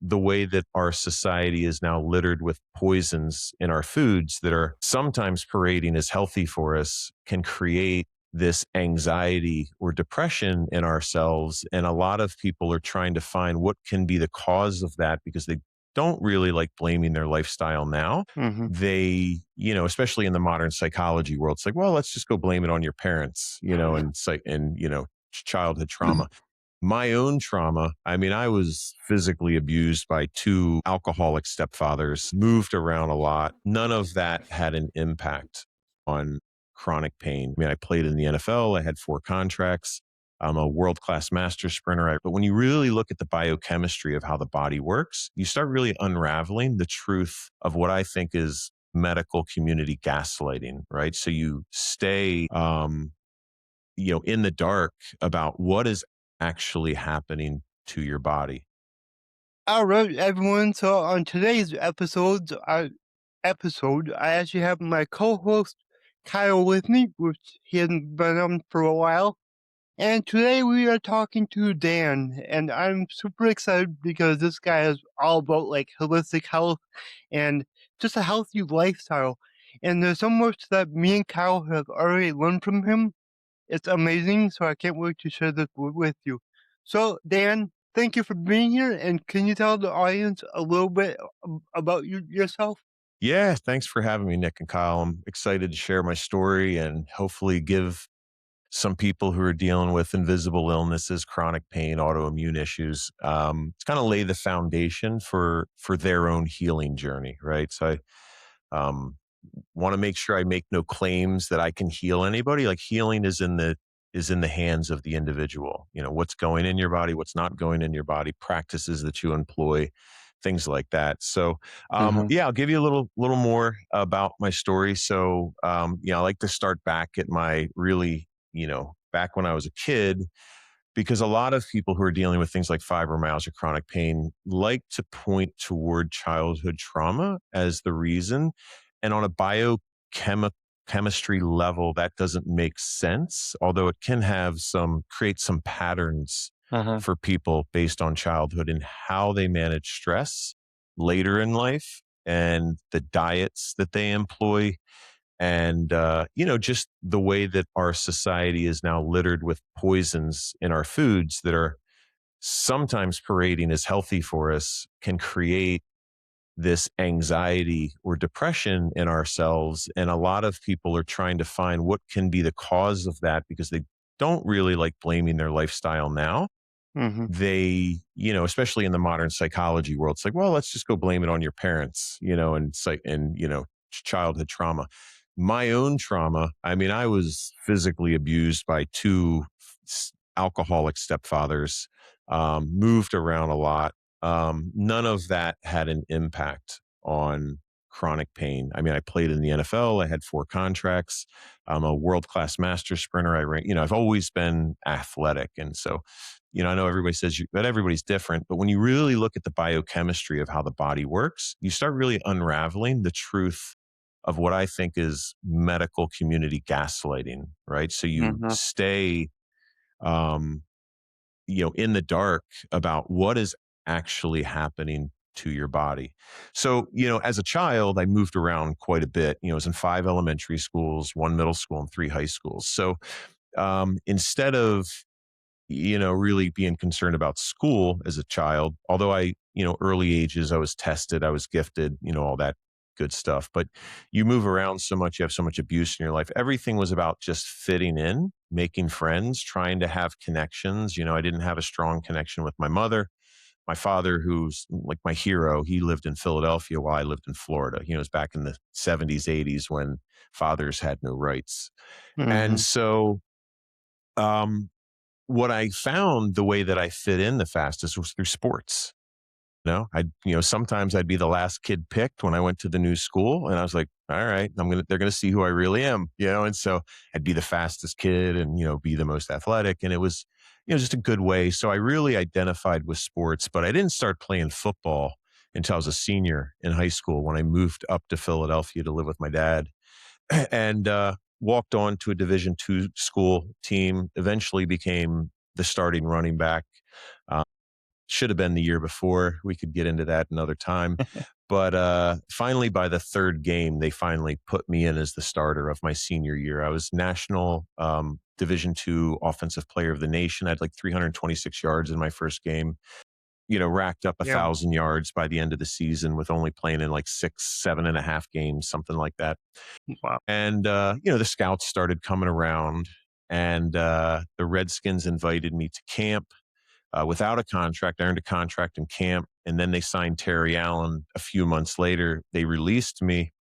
the way that our society is now littered with poisons in our foods that are sometimes parading as healthy for us can create this anxiety or depression in ourselves. And a lot of people are trying to find what can be the cause of that because they don't really like blaming their lifestyle now. Mhm. They, especially in the modern psychology world, it's like, well, let's just go blame it on your parents, and childhood trauma. My own trauma, I mean, I was physically abused by two alcoholic stepfathers, moved around a lot. None of that had an impact on chronic pain. I mean, I played in the NFL, I had 4 contracts. I'm a world class master sprinter. But when you really look at the biochemistry of how the body works, you start really unraveling the truth of what I think is medical community gaslighting, right? So you stay, in the dark about what is actually happening to your body. All right, everyone. So on today's episode, I actually have my co-host Kyle with me, which he hasn't been on for a while. And today we are talking to Dan, and I'm super excited because this guy is all about like holistic health and just a healthy lifestyle. And there's so much that me and Kyle have already learned from him. It's amazing, so I can't wait to share this with you. So, Dan, thank you for being here, and can you tell the audience a little bit about yourself? Yeah, thanks for having me, Nick and Kyle. I'm excited to share my story and hopefully give some people who are dealing with invisible illnesses, chronic pain, autoimmune issues, to kind of lay the foundation for their own healing journey, right? So I want to make sure I make no claims that I can heal anybody. Like healing is in the hands of the individual. What's going in your body, what's not going in your body, practices that you employ, things like that. So Mhm. yeah, I'll give you a little more about my story. So I like to start back at my really, back when I was a kid, because a lot of people who are dealing with things like fibromyalgia, chronic pain, like to point toward childhood trauma as the reason. And on a biochemistry level, that doesn't make sense, although it can create some patterns Uh-huh. for people based on childhood and how they manage stress later in life and the diets that they employ and just the way that our society is now littered with poisons in our foods that are sometimes parading as healthy for us can create this anxiety or depression in ourselves. And a lot of people are trying to find what can be the cause of that because they don't really like blaming their lifestyle now. Mhm. They, especially in the modern psychology world, it's like, well, let's just go blame it on your parents, and childhood trauma. My own trauma, I mean, I was physically abused by two alcoholic stepfathers, moved around a lot. None of that had an impact on chronic pain. I mean, I played in the NFL, I had 4 contracts. I'm a world class master sprinter. I've always been athletic. And so, I know everybody says that everybody's different, but when you really look at the biochemistry of how the body works, you start really unraveling the truth of what I think is medical community gaslighting, right? So you Mhm. stay, um, in the dark about what is actually happening to your body. So, as a child, I moved around quite a bit. I was in 5 elementary schools, 1 middle school, and 3 high schools. So, instead of really being concerned about school as a child. Although early ages, I was tested, I was gifted, all that good stuff. But you move around so much, you have so much abuse in your life. Everything was about just fitting in, making friends, trying to have connections. I didn't have a strong connection with my mother. My father, who's like my hero, he lived in Philadelphia while I lived in Florida. It was back in the 70s, 80s when fathers had no rights. And Mhm. so, um, what I found the way that I fit in the fastest was through sports. Sometimes I'd be the last kid picked when I went to the new school and I was like, all right, they're going to see who I really am, and so I'd be the fastest kid and, be the most athletic. And it was, just a good way. So I really identified with sports, but I didn't start playing football until I was a senior in high school when I moved up to Philadelphia to live with my dad and walked on to a Division II school team, eventually became the starting running back. Should have been the year before. We could get into that another time. But finally, by the third game, they finally put me in as the starter of my senior year. I was national Division II offensive player of the nation. I had like 326 yards in my first game. Racked up a Yeah. 1,000 yards by the end of the season with only playing in like 6, 7.5 games, something like that. Wow. And the scouts started coming around, and the Redskins invited me to camp without a contract. I earned a contract in camp, and then they signed Terry Allen a few months later. They released me,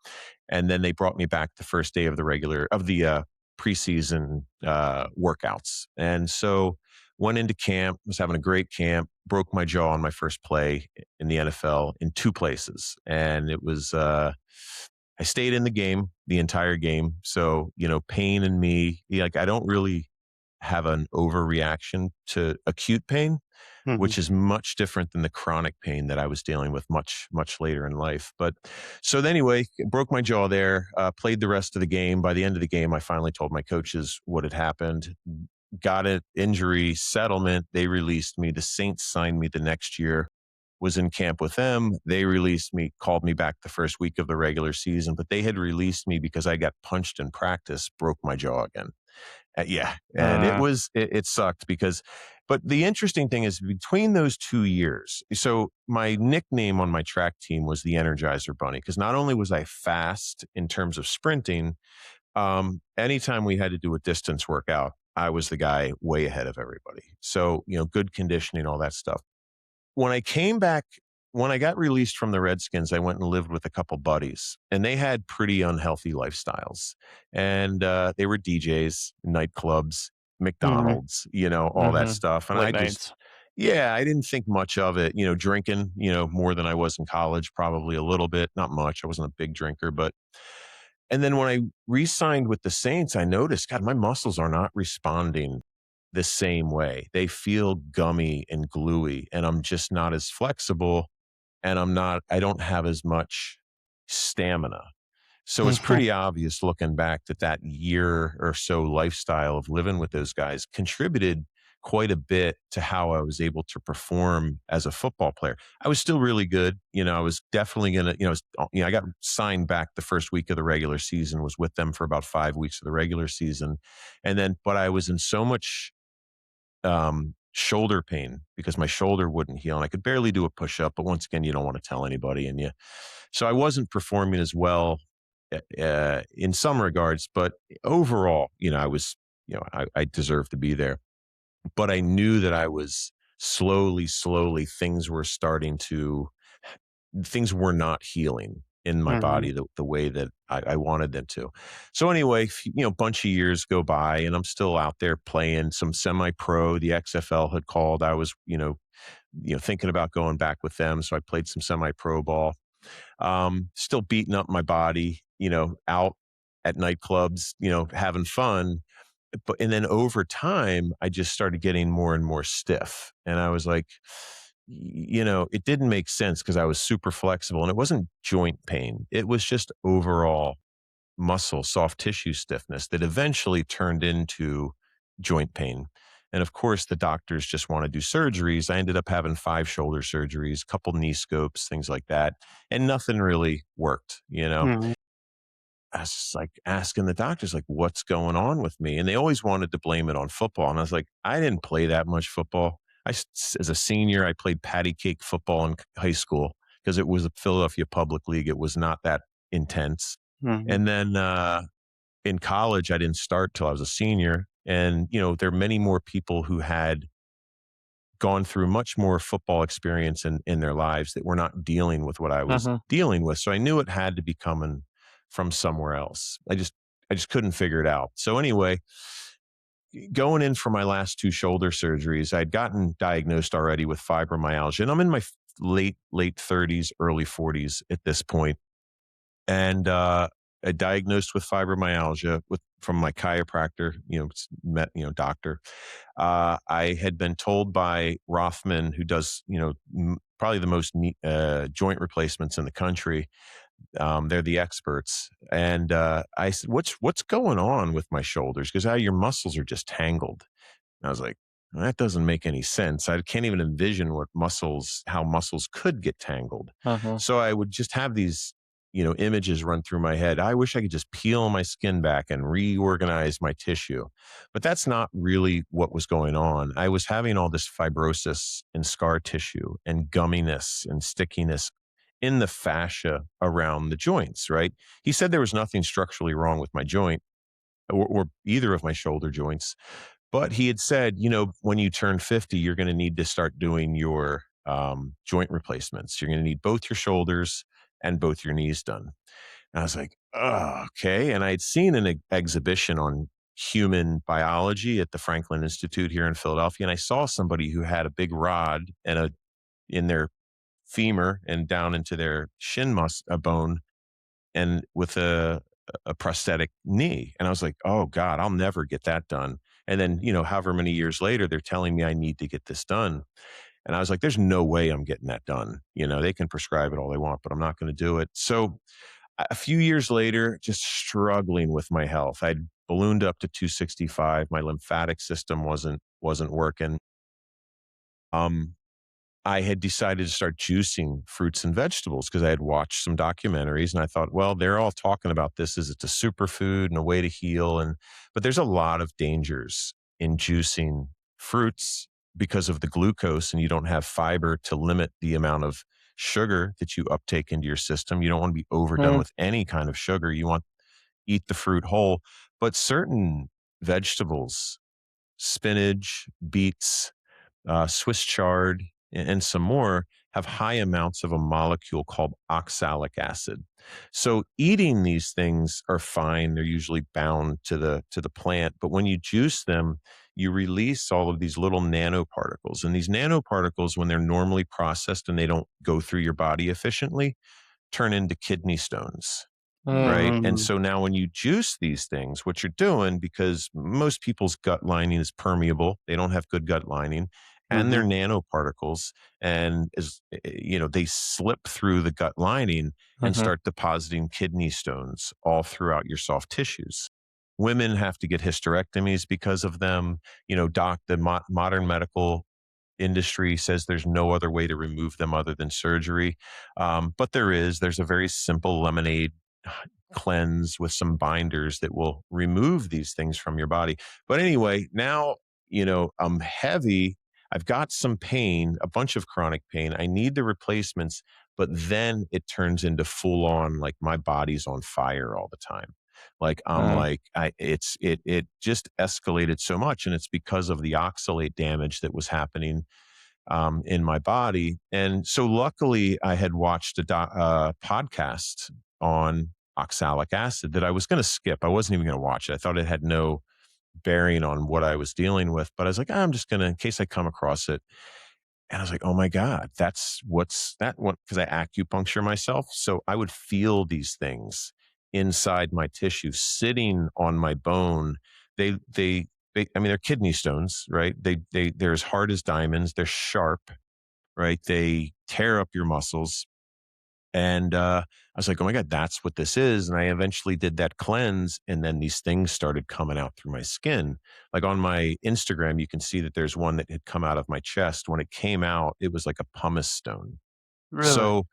and then they brought me back the first day of the preseason workouts. And so went into camp, was having a great camp, broke my jaw on my first play in the NFL in two places. And it was, I stayed in the game the entire game. So, pain in me, like I don't really have an overreaction to acute pain, Mhm. which is much different than the chronic pain that I was dealing with much, much later in life. But so anyway, broke my jaw there, played the rest of the game. By the end of the game, I finally told my coaches what had happened, got an injury settlement. They released me. The Saints signed me the next year, was in camp with them. They released me, called me back the first week of the regular season, but they had released me because I got punched in practice, broke my jaw again. Yeah, and Uh, it sucked but the interesting thing is between those 2 years, so my nickname on my track team was the Energizer Bunny, because not only was I fast in terms of sprinting, anytime we had to do a distance workout, I was the guy way ahead of everybody. So, good conditioning, all that stuff. When I came back, when I got released from the Redskins, I went and lived with a couple buddies, and they had pretty unhealthy lifestyles. And they were DJs, nightclubs, mhm, McDonald's, all that mhm. stuff. And Late I just, nights. yeah, I didn't think much of it, drinking, more than I was in college, probably a little bit, not much. I wasn't a big drinker, and then when I re signed with the Saints, I noticed, God, my muscles are not responding the same way. They feel gummy and gluey, and I'm just not as flexible, and I don't have as much stamina. So it's Mhm, pretty obvious looking back that that year or so lifestyle of living with those guys contributed quite a bit to how I was able to perform as a football player. I was still really good. I was definitely going to, I got signed back the first week of the regular season, was with them for about 5 weeks of the regular season. But I was in so much shoulder pain because my shoulder wouldn't heal, and I could barely do a push up. But once again, you don't want to tell anybody, so I wasn't performing as well in some regards, but overall, I was, I deserved to be there. But I knew that I was slowly, things were not healing in my mhm, body the way that I wanted them to. So anyway, bunch of years go by, and I'm still out there playing some semi-pro. The XFL had called. I was, thinking about going back with them. So I played some semi-pro ball, still beating up my body, out at nightclubs, having fun. And then over time, I just started getting more and more stiff. And I was like, it didn't make sense because I was super flexible, and it wasn't joint pain. It was just overall muscle, soft tissue stiffness that eventually turned into joint pain. And of course, the doctors just want to do surgeries. I ended up having 5 shoulder surgeries, a couple knee scopes, things like that. And nothing really worked. mhm. I was just like asking the doctors, like, what's going on with me? And they always wanted to blame it on football. And I was like, I didn't play that much football. As a senior, I played patty cake football in high school because it was a Philadelphia Public League. It was not that intense. Mhm, And then in college, I didn't start till I was a senior. And, there are many more people who had gone through much more football experience in their lives that were not dealing with what I was mhm, dealing with. So I knew it had to be coming from somewhere else. I just couldn't figure it out. So anyway, going in for my last 2 shoulder surgeries, I'd gotten diagnosed already with fibromyalgia, and I'm in my late 30s, early 40s at this point. And I diagnosed with fibromyalgia from my chiropractor, doctor. I had been told by Rothman, who does, probably the most joint replacements in the country. They're the experts. And I said, what's going on with my shoulders? Because your muscles are just tangled. And I was like, that doesn't make any sense. I can't even envision how muscles could get tangled. Uh-huh. So I would just have these, images run through my head. I wish I could just peel my skin back and reorganize my tissue. But that's not really what was going on. I was having all this fibrosis and scar tissue and gumminess and stickiness in the fascia around the joints, right? He said there was nothing structurally wrong with my joint or either of my shoulder joints. But he had said, when you turn 50, you're going to need to start doing your joint replacements. You're going to need both your shoulders and both your knees done. And I was like, oh, okay. And I had seen an exhibition on human biology at the Franklin Institute here in Philadelphia. And I saw somebody who had a big rod in their femur and down into their a bone and with a prosthetic knee. And I was like, oh God, I'll never get that done. And then, however many years later, they're telling me I need to get this done. And I was like, there's no way I'm getting that done. They can prescribe it all they want, but I'm not going to do it. So a few years later, just struggling with my health. I'd ballooned up to 265. My lymphatic system wasn't working. Um, I had decided to start juicing fruits and vegetables because I had watched some documentaries and I thought, well, they're all talking about this as it's a superfood and a way to heal. But there's a lot of dangers in juicing fruits because of the glucose, and you don't have fiber to limit the amount of sugar that you uptake into your system. You don't want to be overdone Mm. with any kind of sugar. You want eat the fruit whole. But certain vegetables, spinach, beets, Swiss chard, and some more have high amounts of a molecule called oxalic acid. So eating these things are fine. They're usually bound to the plant, but when you juice them, you release all of these little nanoparticles. And these nanoparticles, when they're normally processed and they don't go through your body efficiently, turn into kidney stones. Right. And Mm. so now when you juice these things, what you're doing, because most people's gut lining is permeable, they don't have good gut lining, and they're Mhm. nanoparticles. And they slip through the gut lining and Uh-huh. start depositing kidney stones all throughout your soft tissues. Women have to get hysterectomies because of them. Modern medical industry says there's no other way to remove them other than surgery. But there's a very simple lemonade cleanse with some binders that will remove these things from your body. But anyway, now, I'm heavy. I've got some pain, a bunch of chronic pain. I need the replacements, but then it turns into full on, like my body's on fire all the time. Like I'm Uh, like it just escalated so much, and it's because of the oxalate damage that was happening in my body. And so luckily I had watched a podcast on oxalic acid that I was going to skip. I wasn't even going to watch it. I thought it had no bearing on what I was dealing with, but I was like, I'm just going to, in case I come across it. And I was like, oh my God, that's what's that one. Cause I acupuncture myself. So I would feel these things inside my tissue sitting on my bone. I mean, they're kidney stones, right? They're as hard as diamonds. They're sharp, right? They tear up your muscles. And I was like, oh my God, that's what this is. And I eventually did that cleanse. And then these things started coming out through my skin. Like on my Instagram, you can see that there's one that had come out of my chest. When it came out, it was like a pumice stone. Really? So,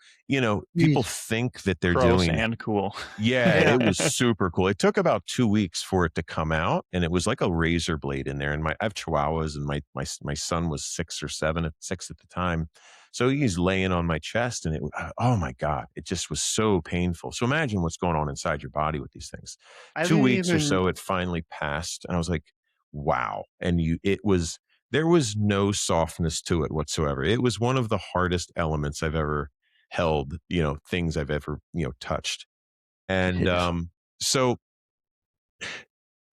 people Jeez. think that they're gross doing and cool. yeah, Yeah. it was super cool. It took about 2 weeks for it to come out, and it was like a razor blade in there, and I have chihuahuas, and my son was 6 at the time. So he's laying on my chest, and oh my god, it just was so painful. So imagine what's going on inside your body with these things. I 2 didn't weeks or even so, it finally passed, and I was like, "Wow." And there was no softness to it whatsoever. It was one of the hardest elements I've ever held, things I've ever, touched. And, so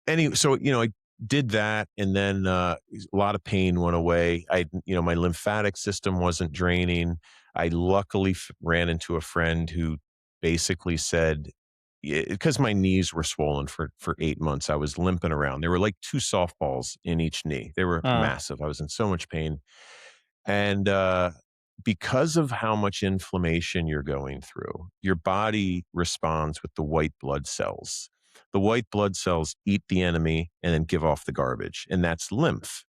I did that and then, a lot of pain went away. My lymphatic system wasn't draining. I luckily ran into a friend who basically said, because my knees were swollen for 8 months, I was limping around. There were like two softballs in each knee. They were Uh, massive. I was in so much pain. And because of how much inflammation you're going through, your body responds with the white blood cells. The white blood cells eat the enemy and then give off the garbage, and that's lymph,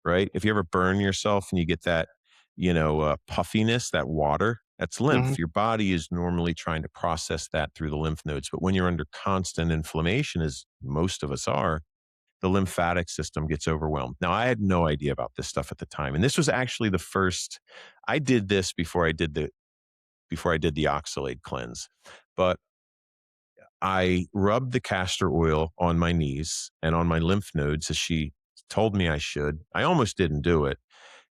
right? If you ever burn yourself and you get that, puffiness, that water, that's Mhm. lymph. Your body is normally trying to process that through the lymph nodes. But when you're under constant inflammation, as most of us are, the lymphatic system gets overwhelmed. Now, I had no idea about this stuff at the time. And this was actually the first I did this before I did the oxalate cleanse. But I rubbed the castor oil on my knees and on my lymph nodes as she told me I should. I almost didn't do it.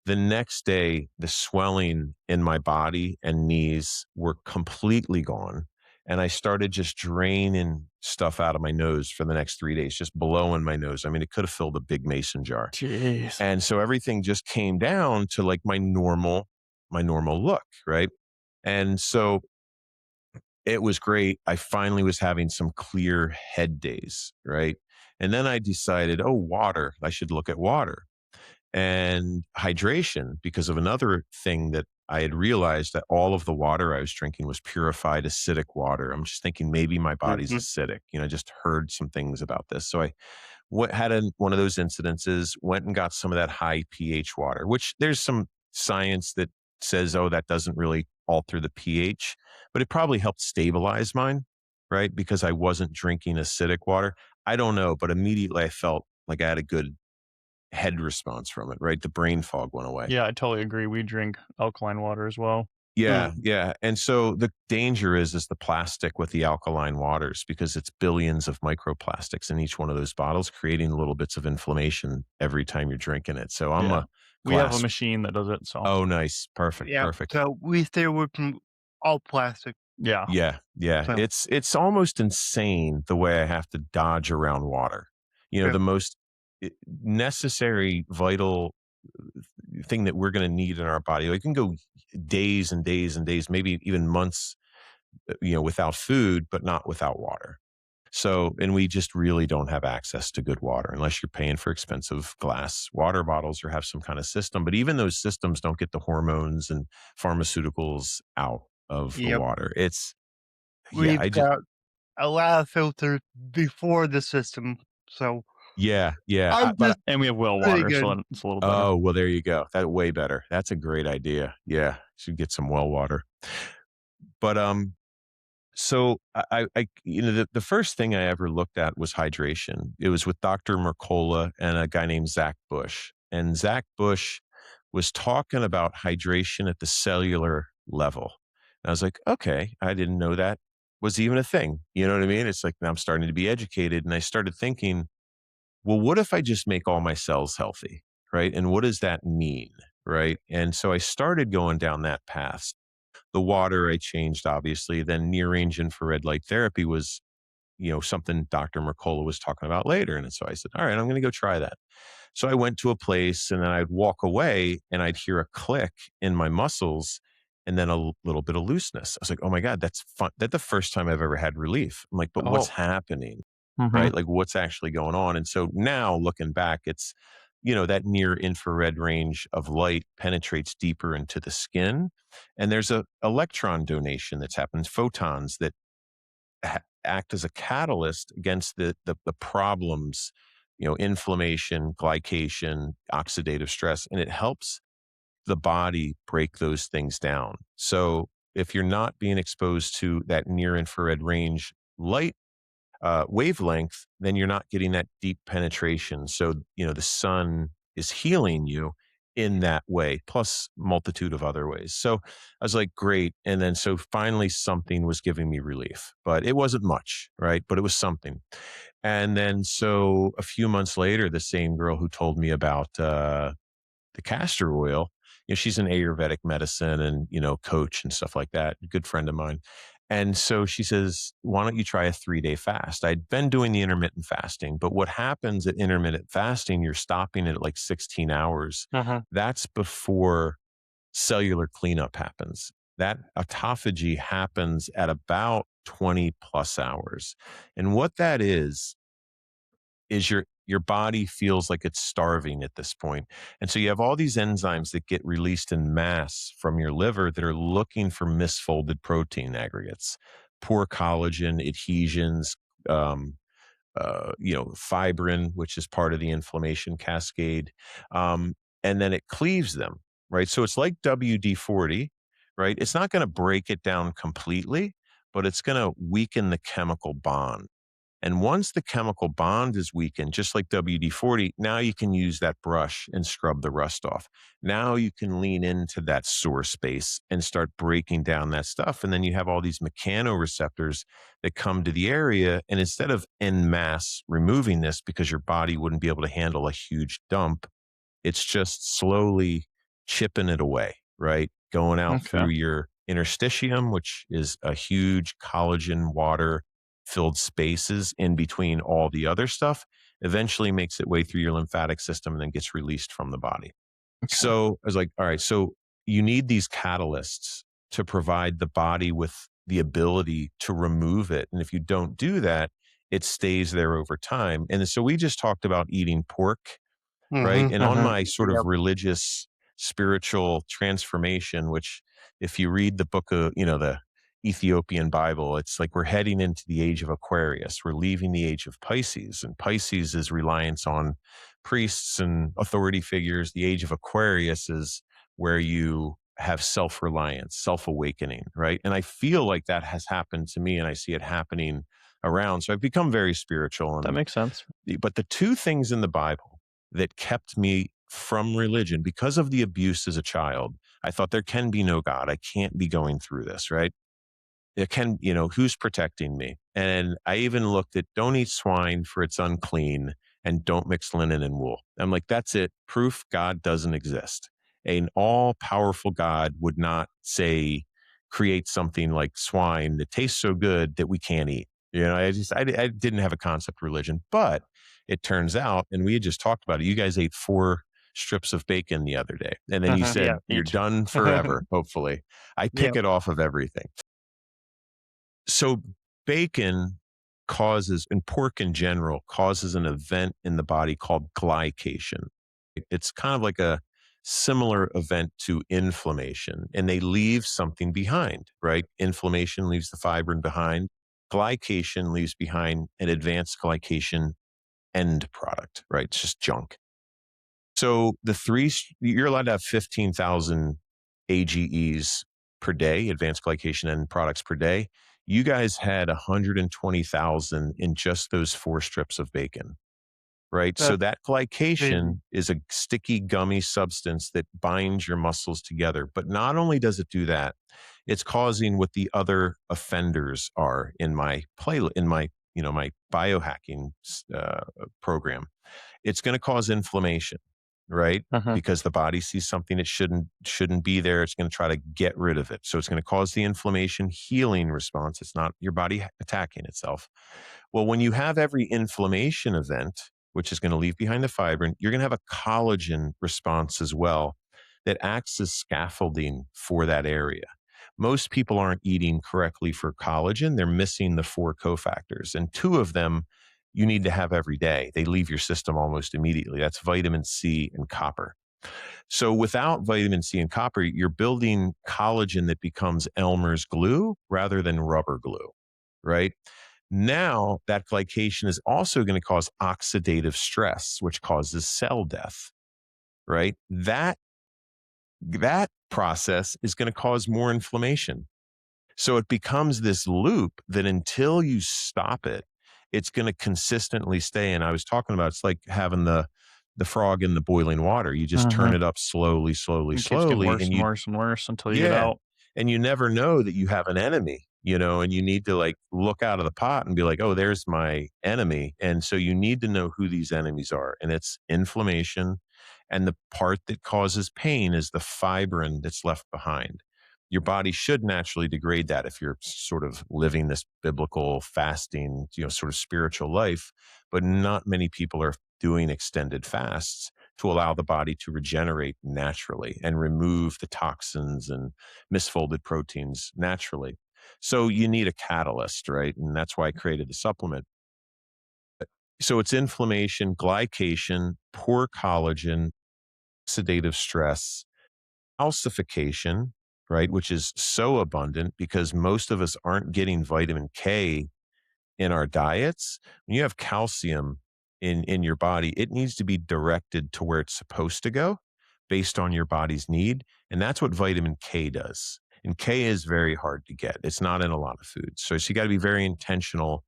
The next day, the swelling in my body and knees were completely gone. And I started just draining stuff out of my nose for the next 3 days, just blowing my nose. I mean, it could have filled a big mason jar. Jeez. And so everything just came down to like my normal look, right? And so it was great. I finally was having some clear head days, right? And then I decided, oh, water, I should look at water and hydration because of another thing that I had realized that all of the water I was drinking was purified acidic water. I'm just thinking maybe my body's Mhm. acidic. I just heard some things about this. So I had one of those incidences, went and got some of that high pH water, which there's some science that says, oh, that doesn't really alter the pH, but it probably helped stabilize mine, right? Because I wasn't drinking acidic water. I don't know, but immediately I felt like I had a good head response from it, right? The brain fog went away. Yeah, I totally agree. We drink alkaline water as well. Yeah, Mm. yeah. And so the danger is the plastic with the alkaline waters because it's billions of microplastics in each one of those bottles, creating little bits of inflammation every time you're drinking it. So I'm Yeah. a We have a glass. machine that does it, so Oh, nice. Perfect. Yeah, Perfect. so we stay away from all plastic, yeah. Yeah, yeah. so It's almost insane the way I have to dodge around water. yeah. The most i- necessary, vital thing that we're going to need in our body. Like, can go days and days and days, maybe even months, without food, but not without water. So, and we just really don't have access to good water unless you're paying for expensive glass water bottles or have some kind of system. But even those systems don't get the hormones and pharmaceuticals out of the Yep. water. Yeah, We've got a lot of filters before the system, so yeah. I'm But, just And we have well pretty water, so good. it's a little better. oh, well, there you go. That way better. That's a great idea. Yeah. Should get some well water. But, so the first thing I ever looked at was hydration. It was with Dr. Mercola and a guy named Zach Bush. And Zach Bush was talking about hydration at the cellular level. And I was like, okay, I didn't know that was even a thing. You know what I mean? It's like now I'm starting to be educated. And I started thinking, well, what if I just make all my cells healthy? Right. And what does that mean? Right. And so I started going down that path. The water I changed, obviously. Then near range infrared light therapy was, something Dr. Mercola was talking about later. And so I said, all right, I'm going to go try that. So I went to a place and then I'd walk away and I'd hear a click in my muscles and then a little bit of looseness. I was like, oh my God, that's fun. That's the first time I've ever had relief. I'm like, but what's Oh. happening? Mhm. Right? Like what's actually going on? And so now looking back, it's, that near infrared range of light penetrates deeper into the skin. And there's a electron donation that's happened, photons that act as a catalyst against the problems, inflammation, glycation, oxidative stress, and it helps the body break those things down. So if you're not being exposed to that near infrared range light wavelength, then you're not getting that deep penetration. So, the sun is healing you in that way, plus multitude of other ways. So I was like, great. And then so finally something was giving me relief, but it wasn't much, right? But it was something. And then so a few months later, the same girl who told me about the castor oil, she's an Ayurvedic medicine and, coach and stuff like that, a good friend of mine. And so she says, why don't you try a 3-day fast? I'd been doing the intermittent fasting, but what happens at intermittent fasting, you're stopping it at like 16 hours. Uh-huh. That's before cellular cleanup happens. That autophagy happens at about 20 plus hours. And what that is your body feels like it's starving at this point. And so you have all these enzymes that get released in mass from your liver that are looking for misfolded protein aggregates, poor collagen, adhesions, um, fibrin, which is part of the inflammation cascade. and then it cleaves them, right? So it's like WD-40, right? It's not going to break it down completely, but it's going to weaken the chemical bond. And once the chemical bond is weakened, just like WD-40, now you can use that brush and scrub the rust off. Now you can lean into that sore space and start breaking down that stuff. And then you have all these mechanoreceptors that come to the area. And instead of en masse removing this because your body wouldn't be able to handle a huge dump, it's just slowly chipping it away, right? Going out Okay. through your interstitium, which is a huge collagen water filled spaces in between all the other stuff, eventually makes its way through your lymphatic system and then gets released from the body. Okay. So I was like, all right, so you need these catalysts to provide the body with the ability to remove it. And if you don't do that, it stays there over time. And so we just talked about eating pork, right? Mm-hmm. And on Mhm. my sort of Yep. religious spiritual transformation, which if you read the book of, the Ethiopian Bible, it's like we're heading into the age of Aquarius. We're leaving the age of Pisces, and Pisces is reliance on priests and authority figures. The age of Aquarius is where you have self-reliance, self-awakening, right? And I feel like that has happened to me and I see it happening around. So I've become very spiritual. That makes sense. But the two things in the Bible that kept me from religion because of the abuse as a child, I thought there can be no God. I can't be going through this, right? It can, who's protecting me? And I even looked at don't eat swine for it's unclean and don't mix linen and wool. I'm like, that's it. Proof God doesn't exist. An all powerful God would not say, create something like swine that tastes so good that we can't eat. I didn't have a concept of religion, but it turns out, and we had just talked about it. You guys ate 4 strips of bacon the other day. And then you Mhm. Yeah, said, you're each. done forever, hopefully. I pick Yep. it off of everything. So bacon causes, and pork in general, causes an event in the body called glycation. It's kind of like a similar event to inflammation, and they leave something behind, right? Inflammation leaves the fibrin behind. Glycation leaves behind an advanced glycation end product, right? It's just junk. So you're allowed to have 15,000 AGEs per day, advanced glycation end products per day. You guys had 120,000 in just those 4 strips of bacon, right? So That's that crazy. glycation is a sticky, gummy substance that binds your muscles together. But not only does it do that, it's causing what the other offenders are in my my biohacking program. It's going to cause inflammation, right? Mhm. Because the body sees something it shouldn't be there. It's going to try to get rid of it. So it's going to cause the inflammation healing response. It's not your body attacking itself. Well, when you have every inflammation event, which is going to leave behind the fibrin, you're going to have a collagen response as well that acts as scaffolding for that area. Most people aren't eating correctly for collagen. They're missing the 4 cofactors, and 2 of them you need to have every day. They leave your system almost immediately. That's vitamin C and copper. So without vitamin C and copper, you're building collagen that becomes Elmer's glue rather than rubber glue, right? Now that glycation is also going to cause oxidative stress, which causes cell death, right? That process is going to cause more inflammation. So it becomes this loop that until you stop it, it's going to consistently stay. And I was talking about it's like having the frog in the boiling water. You just turn Mhm. it up slowly, slowly, It keeps getting slowly, worse and and you worse and worse until you get yeah. out. And you never know that you have an enemy, and you need to like look out of the pot and be like, oh, there's my enemy. And so you need to know who these enemies are. And it's inflammation. And the part that causes pain is the fibrin that's left behind. Your body should naturally degrade that if you're sort of living this biblical fasting, sort of spiritual life. But not many people are doing extended fasts to allow the body to regenerate naturally and remove the toxins and misfolded proteins naturally. So you need a catalyst, right? And that's why I created the supplement. So it's inflammation, glycation, poor collagen, oxidative stress, calcification, right? Which is so abundant because most of us aren't getting vitamin K in our diets. When you have calcium in your body, it needs to be directed to where it's supposed to go, based on your body's need. And that's what vitamin K does. And K is very hard to get. It's not in a lot of foods. So you got to be very intentional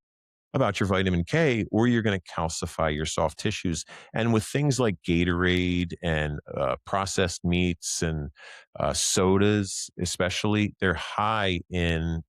about your vitamin K, or you're going to calcify your soft tissues. And with things like Gatorade and processed meats and sodas, especially, they're high in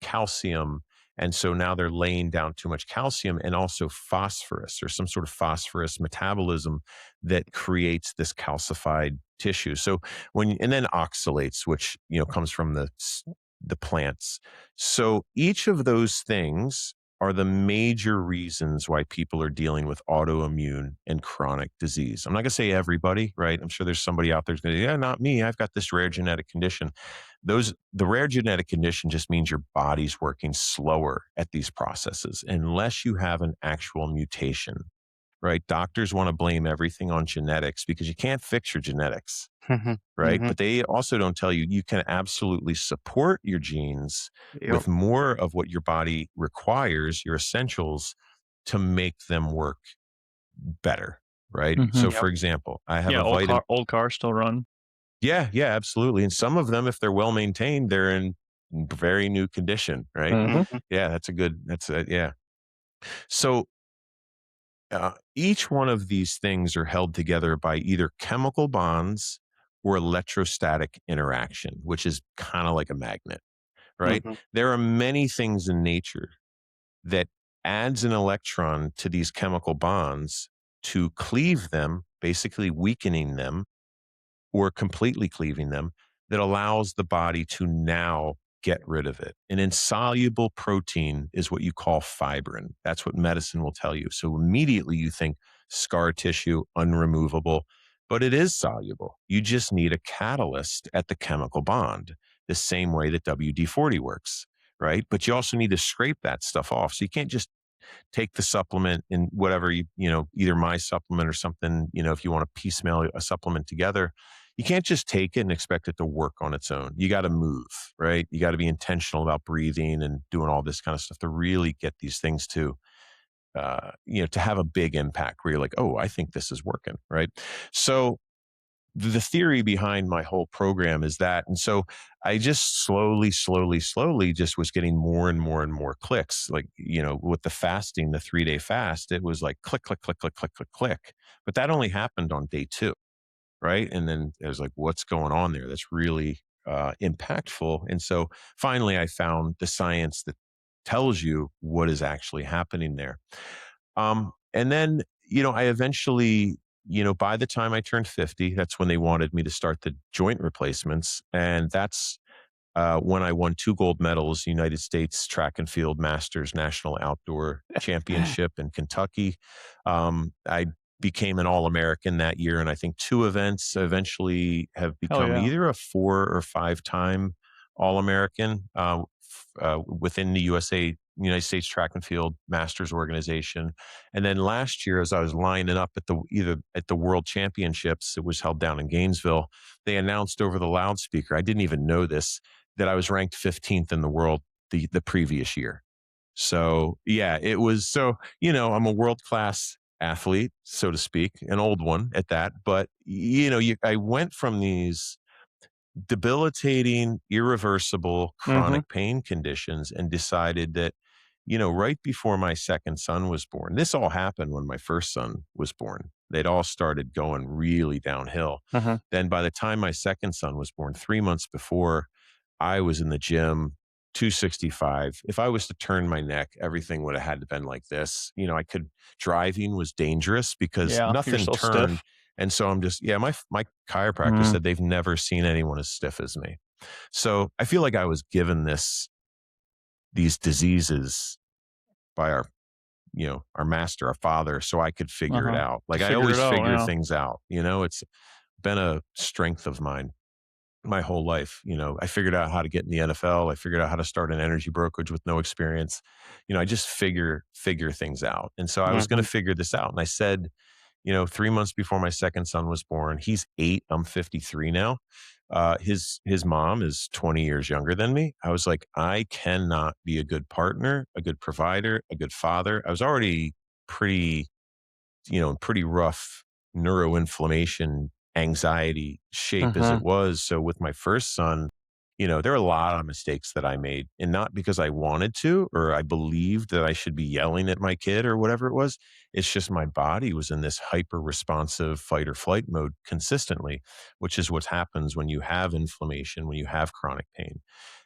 calcium. And so now they're laying down too much calcium and also phosphorus, or some sort of phosphorus metabolism that creates this calcified tissue. So and then oxalates, which, comes from the plants. So each of those things are the major reasons why people are dealing with autoimmune and chronic disease. I'm not going to say everybody, right? I'm sure there's somebody out there who's going to say, yeah, not me. I've got this rare genetic condition. The rare genetic condition just means your body's working slower at these processes, unless you have an actual mutation, right? Doctors want to blame everything on genetics because you can't fix your genetics, right? Mhm. But they also don't tell you can absolutely support your genes Yep. with more of what your body requires, your essentials, to make them work better, right? So, Mhm. Yep. for example, I have Yeah, a vitamin. old cars still run. Yeah, yeah, absolutely. And some of them, if they're well maintained, they're in very new condition, right? Mhm. Yeah, yeah. So, each one of these things are held together by either chemical bonds or electrostatic interaction, which is kind of like a magnet, right? Mhm. There are many things in nature that adds an electron to these chemical bonds to cleave them, basically weakening them or completely cleaving them, that allows the body to now get rid of it. An insoluble protein is what you call fibrin. That's what medicine will tell you. So immediately you think scar tissue, unremovable, but it is soluble. You just need a catalyst at the chemical bond, the same way that WD-40 works, right? But you also need to scrape that stuff off. So you can't just take the supplement and whatever either my supplement or something, if you want to piecemeal a supplement together, you can't just take it and expect it to work on its own. You got to move, right? You got to be intentional about breathing and doing all this kind of stuff to really get these things to have a big impact where you're like, oh, I think this is working, right? So the theory behind my whole program is that. And so I just slowly just was getting more and more and more clicks. Like, with the fasting, the 3-day fast, it was like click, click, click, click, click, click, click. But that only happened on day 2. Right. And then it was like, what's going on there? That's really impactful. And so finally, I found the science that tells you what is actually happening there. And then, I eventually, by the time I turned 50, that's when they wanted me to start the joint replacements. And that's when I won 2 gold medals, United States Track and Field Masters National Outdoor Championship in Kentucky. I became an All-American that year, and I think 2 events eventually have Hell become yeah. either a 4 or 5-time All-American within the United States Track and Field Masters organization. And then last year, as I was lining up either at the World Championships, it was held down in Gainesville, they announced over the loudspeaker, I didn't even know this, that I was ranked 15th in the world the previous year. So yeah, it was I'm a world-class athlete, so to speak, an old one at that. But I went from these debilitating, irreversible, Mhm. chronic pain conditions and decided that, right before my second son was born, this all happened when my first son was born. They'd all started going really downhill. Mhm. Then by the time my second son was born, 3 months before, I was in the gym, 265. If I was to turn my neck, everything would have had to been like this. Driving was dangerous because Yeah, you're nothing so turned. stiff. And so I'm just, yeah, my chiropractor Mhm. said they've never seen anyone as stiff as me. So I feel like I was given these diseases by our master, our father, so I could figure it Uh-huh. out. To Like I figure it always out, figure yeah. things out. It's been a strength of mine my whole life. I figured out how to get in the NFL. I figured out how to start an energy brokerage with no experience. I just figure things out. And so I was going Mhm. to figure this out. And I said, 3 months before my second son was born, he's 8, I'm 53 now. His mom is 20 years younger than me. I was like, I cannot be a good partner, a good provider, a good father. I was already pretty rough neuroinflammation anxiety shape as it Uh-huh. was. So with my first son, there are a lot of mistakes that I made, and not because I wanted to or I believed that I should be yelling at my kid or whatever it was. It's just my body was in this hyper responsive fight or flight mode consistently, which is what happens when you have inflammation, when you have chronic pain.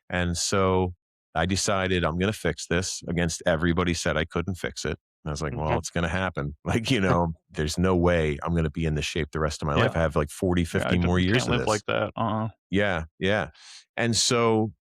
And so I decided I'm going to fix this against everybody said I couldn't fix it. And I was like, well, Mhm. it's going to happen. Like, there's no way I'm going to be in this shape the rest of my life. Yeah. I have like 40, Yeah, 50 more years can't of live this. like that. Yeah. Yeah. And so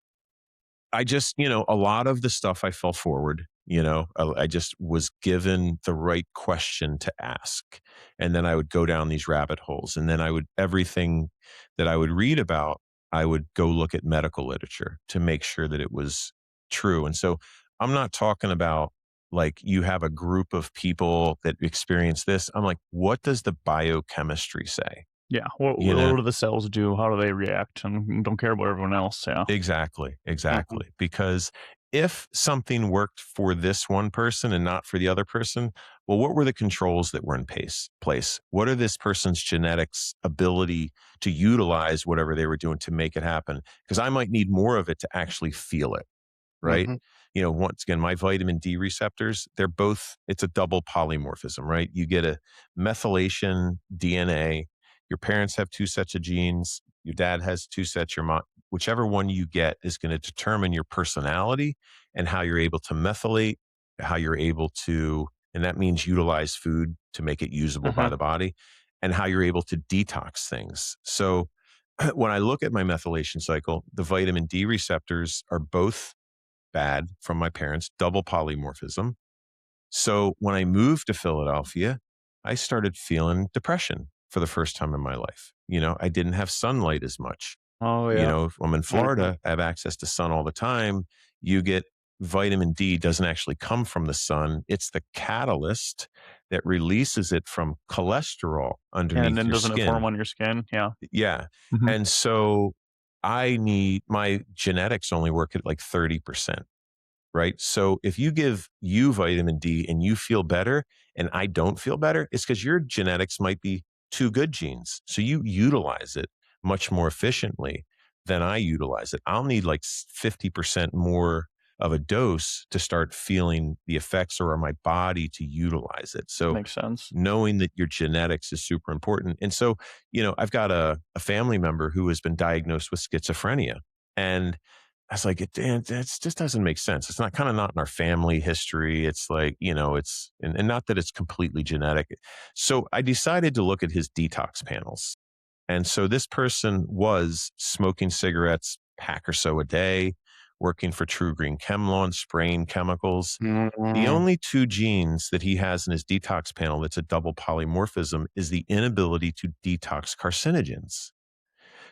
I just, a lot of the stuff I fell forward, I just was given the right question to ask. And then I would go down these rabbit holes. And then everything that I would read about, I would go look at medical literature to make sure that it was true. And so I'm not talking about like you have a group of people that experience this. I'm like, what does the biochemistry say? Yeah. What You know, what do the cells do? How do they react? And don't care about everyone else. Yeah. Exactly, Mhm. exactly. Because if something worked for this one person and not for the other person, well, what were the controls that were in place? What are this person's genetics ability to utilize whatever they were doing to make it happen? Because I might need more of it to actually feel it, right? Mhm. Once again, my vitamin D receptors, it's a double polymorphism, right? You get a methylation DNA. Your parents have two sets of genes. Your dad has two sets. Whichever one you get is going to determine your personality and how you're able to methylate, how you're able to, and that means utilize food to make it usable by Uh-huh. the body, and how you're able to detox things. So when I look at my methylation cycle, the vitamin D receptors are both bad from my parents, double polymorphism. So when I moved to Philadelphia, I started feeling depression for the first time in my life. I didn't have sunlight as much. Oh yeah. If I'm in Mhm. Florida, I have access to sun all the time. You get vitamin D doesn't actually come from the sun. It's the catalyst that releases it from cholesterol And underneath then your doesn't it form skin. on your skin? Yeah. Yeah. Hmm. And so my genetics only work at like 30%. Right. So if you give you vitamin D and you feel better and I don't feel better, it's because your genetics might be two good genes. So you utilize it much more efficiently than I utilize it. I'll need like 50% more of a dose to start feeling the effects or my body to utilize it. So Makes sense. knowing that your genetics is super important. And so, I've got a family member who has been diagnosed with schizophrenia. And I was like, it just doesn't make sense. It's not kind of not in our family history. It's like, and not that it's completely genetic. So I decided to look at his detox panels. And so this person was smoking cigarettes, pack or so a day, working for True Green Chemlawn, spraying chemicals. The Mhm. only two genes that he has in his detox panel that's a double polymorphism is the inability to detox carcinogens.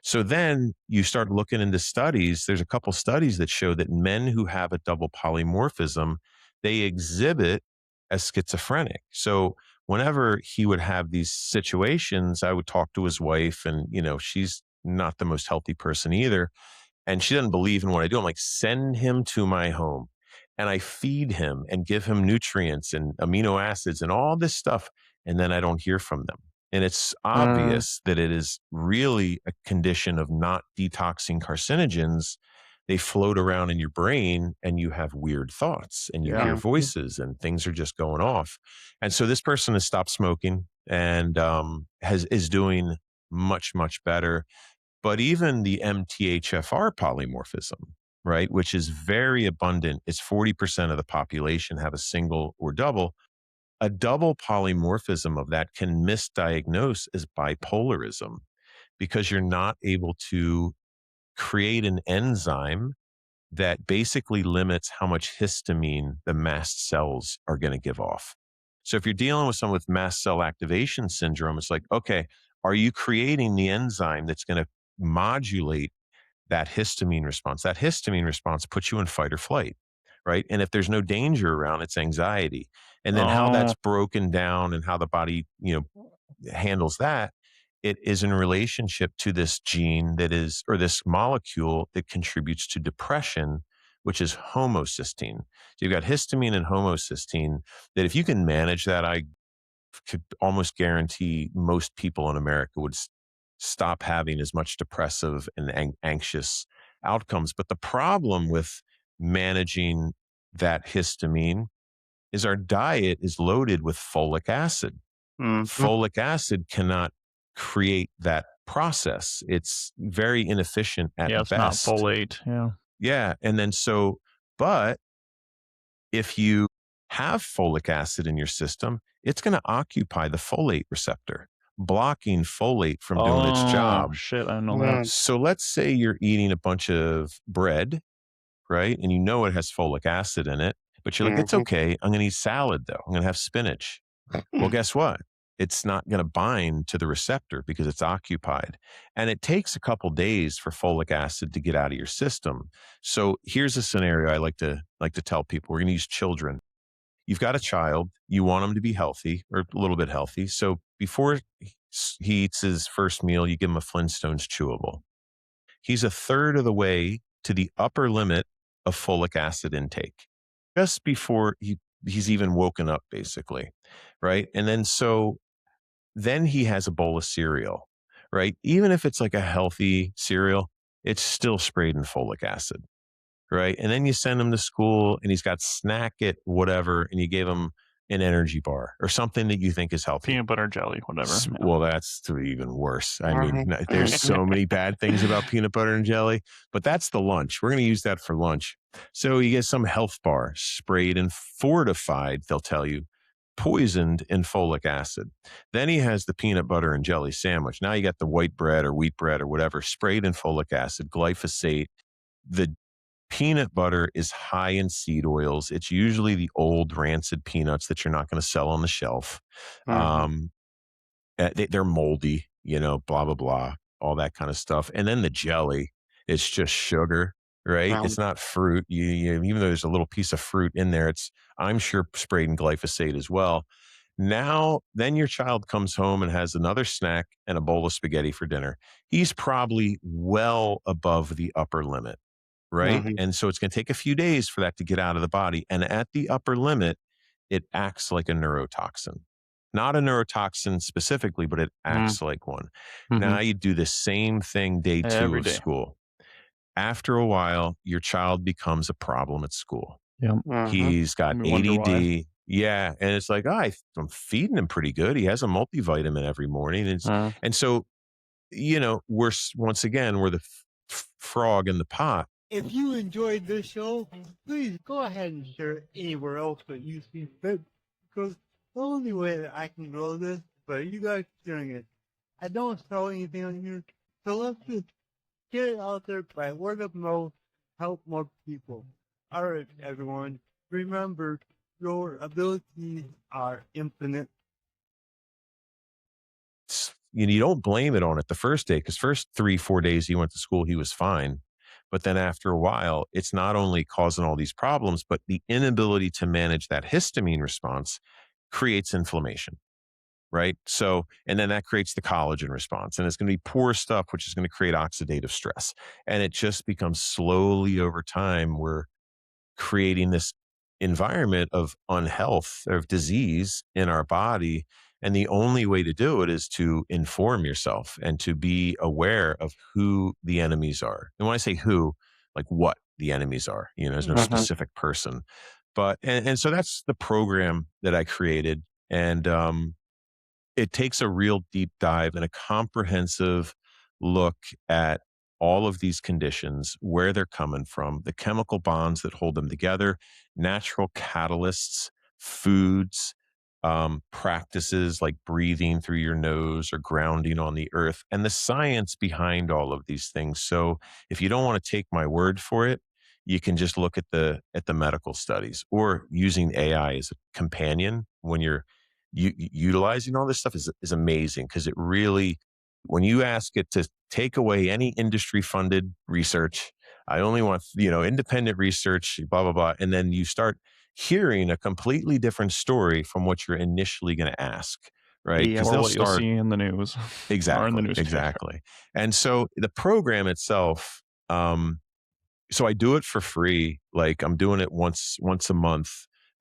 So then you start looking into studies. There's a couple studies that show that men who have a double polymorphism, they exhibit as schizophrenic. So whenever he would have these situations, I would talk to his wife, and she's not the most healthy person either, and she doesn't believe in what I do. I'm like, send him to my home. And I feed him and give him nutrients and amino acids and all this stuff. And then I don't hear from them. And it's Uh, obvious that it is really a condition of not detoxing carcinogens. They float around in your brain and you have weird thoughts and you Yeah. hear mhm. voices and things are just going off. And so this person has stopped smoking and is doing much, much better, but even the MTHFR polymorphism, right, which is very abundant, it's 40% of the population have a single or double. A double polymorphism of that can misdiagnose as bipolarism because you're not able to create an enzyme that basically limits how much histamine the mast cells are going to give off. So if you're dealing with someone with mast cell activation syndrome, it's like, okay, are you creating the enzyme that's going to modulate that histamine response? That histamine response puts you in fight or flight, right? And if there's no danger around, it's anxiety. And then how Oh, that's broken down and how the body, handles that, it is in relationship to this gene or this molecule that contributes to depression, which is homocysteine. So you've got histamine and homocysteine that if you can manage that, I could almost guarantee most people in America would stop having as much depressive and anxious outcomes. But the problem with managing that histamine is our diet is loaded with folic acid. Mhm. Folic acid cannot create that process. It's very inefficient at Yeah, it's not best. folate. Yeah. Yeah. And then but if you have folic acid in your system, it's going to occupy the folate receptor, blocking folate from doing its Oh, job. shit. I didn't know that. Mm. So let's say you're eating a bunch of bread, right? And you know it has folic acid in it, but you're like, it's Mhm. okay. I'm going to eat salad though. I'm going to have spinach. Well, guess what? It's not going to bind to the receptor because it's occupied. And it takes a couple days for folic acid to get out of your system. So here's a scenario I like to tell people. We're going to use children. You've got a child, you want him to be healthy or a little bit healthy. So before he eats his first meal, you give him a Flintstones chewable. He's a third of the way to the upper limit of folic acid intake just before he's even woken up, basically. Right. And then he has a bowl of cereal, right? Even if it's like a healthy cereal, it's still sprayed in folic acid, right? And then you send him to school and he's got snack it, whatever, and you give him an energy bar or something that you think is healthy. Peanut butter jelly, whatever. Yeah. Well, that's even worse. I mean, Mhm. there's so many bad things about peanut butter and jelly, but that's the lunch. We're going to use that for lunch. So you get some health bar sprayed and fortified, they'll tell you, poisoned in folic acid. Then he has the peanut butter and jelly sandwich. Now you got the white bread or wheat bread or whatever sprayed in folic acid, glyphosate. The peanut butter is high in seed oils. It's usually the old rancid peanuts that you're not going to sell on the shelf. Mhm. Um, they're moldy, blah, blah, blah, all that kind of stuff. And then the jelly, it's just sugar, right? Um, It's not fruit. Even though there's a little piece of fruit in there, I'm sure, sprayed in glyphosate as well. Now, then your child comes home and has another snack and a bowl of spaghetti for dinner. He's probably well above the upper limit, right? mhm. And so it's going to take a few days for that to get out of the body. And at the upper limit, it acts like a neurotoxin. Not a neurotoxin specifically, but it Mm. acts like one. Now Mhm. you do the same thing day 2 Every of day. school. After a while, your child becomes a problem at school. Yep. Mhm. He's got We wonder why. ADD. Yeah. And it's like, I'm feeding him pretty good. He has a multivitamin every morning. And so, once again, we're the frog in the pot. If you enjoyed this show, please go ahead and share it anywhere else that you see fit. Because the only way that I can grow this, but you guys sharing it. I don't sell anything on here, so let's just get it out there by word of mouth, help more people. Alright, everyone, remember your abilities are infinite. You don't blame it on it the first day, because first 3-4 days he went to school, he was fine. But then after a while, it's not only causing all these problems, but the inability to manage that histamine response creates inflammation, right? So, and then that creates the collagen response, and it's going to be poor stuff, which is going to create oxidative stress. And it just becomes slowly over time, we're creating this environment of unhealth, of disease in our body. And the only way to do it is to inform yourself and to be aware of who the enemies are. And when I say who, like what the enemies are, there's no Mhm. specific person. But, and so that's the program that I created. And it takes a real deep dive and a comprehensive look at all of these conditions, where they're coming from, the chemical bonds that hold them together, natural catalysts, foods, practices like breathing through your nose or grounding on the earth, and the science behind all of these things. So if you don't want to take my word for it, you can just look at the medical studies, or using AI as a companion when you're utilizing all this stuff is amazing, because it really, when you ask it to take away any industry funded research, I only want, independent research, blah, blah, blah. And then you start hearing a completely different story from what you're initially going to ask, right? Yeah. Because Or they'll what you'll start. see in the news or in the Exactly, newspaper. exactly. And so the program itself, so I do it for free. Like I'm doing it once a month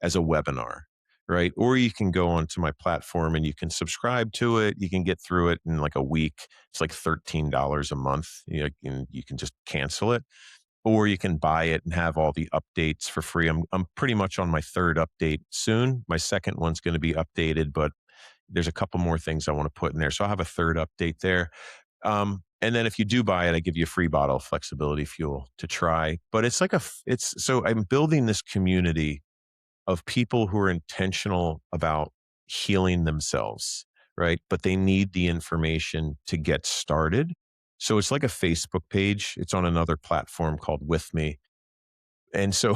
as a webinar. right? Or you can go onto my platform and you can subscribe to it. You can get through it in like a week. It's like $13 a month. You can just cancel it, or you can buy it and have all the updates for free. I'm pretty much on my third update soon. My second one's going to be updated, but there's a couple more things I want to put in there. So I'll have a third update there. And then if you do buy it, I give you a free bottle of flexibility fuel to try. But it's like so I'm building this community of people who are intentional about healing themselves, right? But they need the information to get started. So it's like a Facebook page. It's on another platform called With Me. And so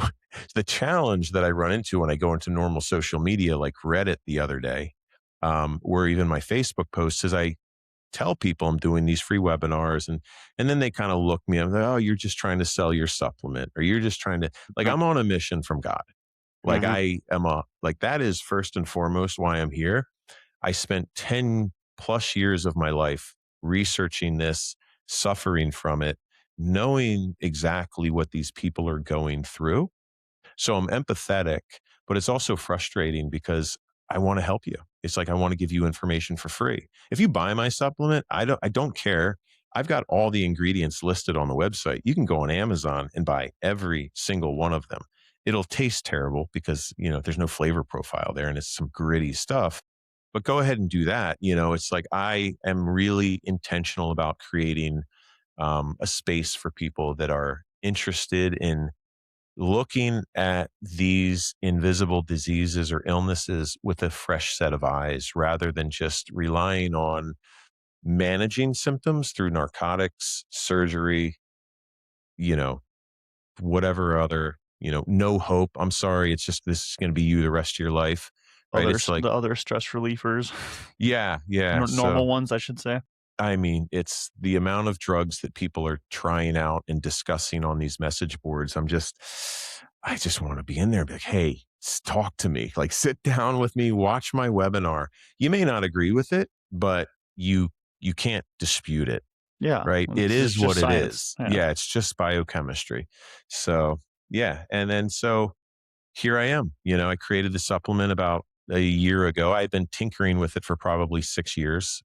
the challenge that I run into when I go into normal social media, like Reddit the other day, or even my Facebook posts, is I tell people I'm doing these free webinars, and then they kind of look me up, like, oh, you're just trying to sell your supplement, or you're just trying to, like, Uh, I'm on a mission from God. Like Mhm. I am that is first and foremost why I'm here. I spent 10 plus years of my life researching this, suffering from it, knowing exactly what these people are going through. So I'm empathetic, but it's also frustrating because I want to help you. It's like I want to give you information for free. If you buy my supplement, I don't care. I've got all the ingredients listed on the website. You can go on Amazon and buy every single one of them. It'll taste terrible because, there's no flavor profile there and it's some gritty stuff. But go ahead and do that. It's like I am really intentional about creating a space for people that are interested in looking at these invisible diseases or illnesses with a fresh set of eyes rather than just relying on managing symptoms through narcotics, surgery, you know, whatever other, no hope. I'm sorry. It's just, this is going to be you the rest of your life. Right. It's like, the other stress relievers, yeah, yeah. normal So, ones, I should say. I mean, it's the amount of drugs that people are trying out and discussing on these message boards. I just want to be in there and be like, hey, talk to me. Like, sit down with me, watch my webinar. You may not agree with it, but you can't dispute it, Yeah, right? It it's is just what it science. is. Yeah. Yeah, it's just biochemistry. So yeah. And then so here I am. I created the supplement about a year ago. I've been tinkering with it for probably 6 years.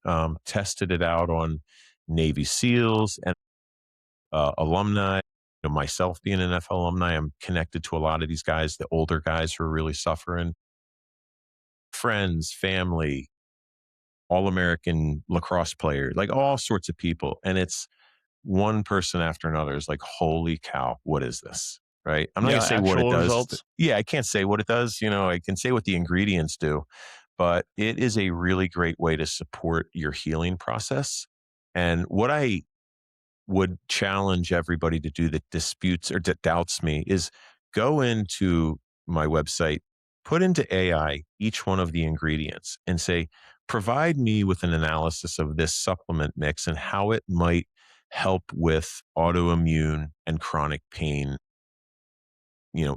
Tested it out on Navy SEALs and alumni. Myself being an NFL alumni, I'm connected to a lot of these guys, the older guys who are really suffering. Friends, family, all American lacrosse players, like all sorts of people. And it's one person after another is like, holy cow, what is this? Right. I'm not going Yeah, to say what it actual does. results. Yeah, I can't say what it does. I can say what the ingredients do, but it is a really great way to support your healing process. And what I would challenge everybody to do that disputes or that doubts me is go into my website, put into AI each one of the ingredients and say, provide me with an analysis of this supplement mix and how it might help with autoimmune and chronic pain,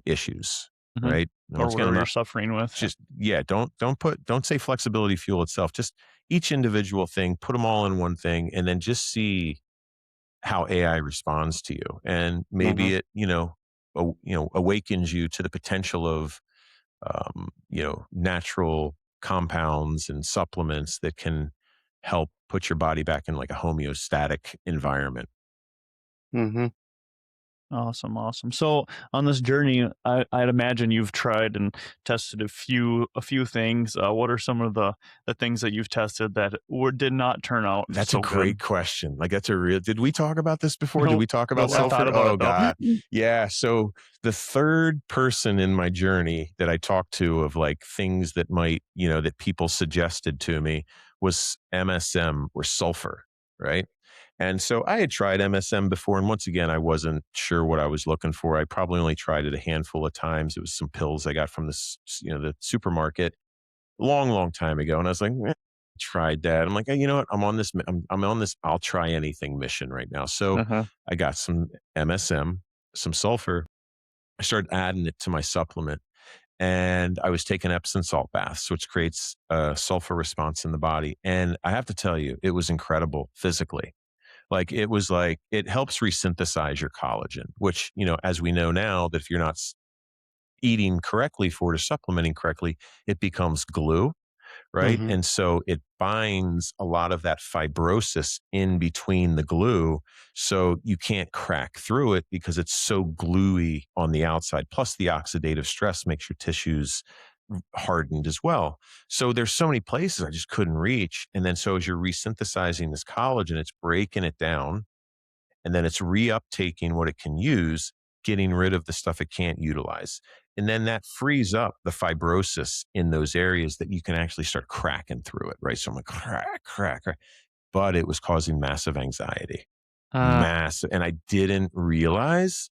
issues. Hmm. Right. And Or once again, whatever I'm you're not suffering with. just, yeah, don't say flexibility fuel itself, just each individual thing, put them all in one thing, and then just see how AI responds to you. And maybe Mhm. it, awakens you to the potential of, natural compounds and supplements that can help put your body back in like a homeostatic environment. Mhm. Awesome, awesome. So on this journey, I'd imagine you've tried and tested a few things. What are some of the things that you've tested that did not turn out That's a so good? great question. Like that's a real, did we talk about this before? Did Nope, we talk about nope. I thought sulfur? about Oh it though. God. Yeah. So the third person in my journey that I talked to of like things that might, that people suggested to me was MSM or sulfur. Right. And so I had tried MSM before. And once again, I wasn't sure what I was looking for. I probably only tried it a handful of times. It was some pills I got from the supermarket long, long time ago. And I was like, tried that. I'm like, hey, you know what? I'm on this, I'll try anything mission right now. So Uh-huh. I got some MSM, some sulfur. I started adding it to my supplement and I was taking Epsom salt baths, which creates a sulfur response in the body. And I have to tell you, it was incredible physically. Like it was like, it helps resynthesize your collagen, which, as we know now that if you're not eating correctly for it or supplementing correctly, it becomes glue, right? Mhm. And so it binds a lot of that fibrosis in between the glue. So you can't crack through it because it's so gluey on the outside. Plus, the oxidative stress makes your tissues hardened as well. So there's so many places I just couldn't reach. And then so as you're resynthesizing this collagen, it's breaking it down and then it's reuptaking what it can use, getting rid of the stuff it can't utilize. And then that frees up the fibrosis in those areas that you can actually start cracking through it, right? So I'm like, crack, crack, crack. But it was causing massive anxiety, massive. And I didn't realize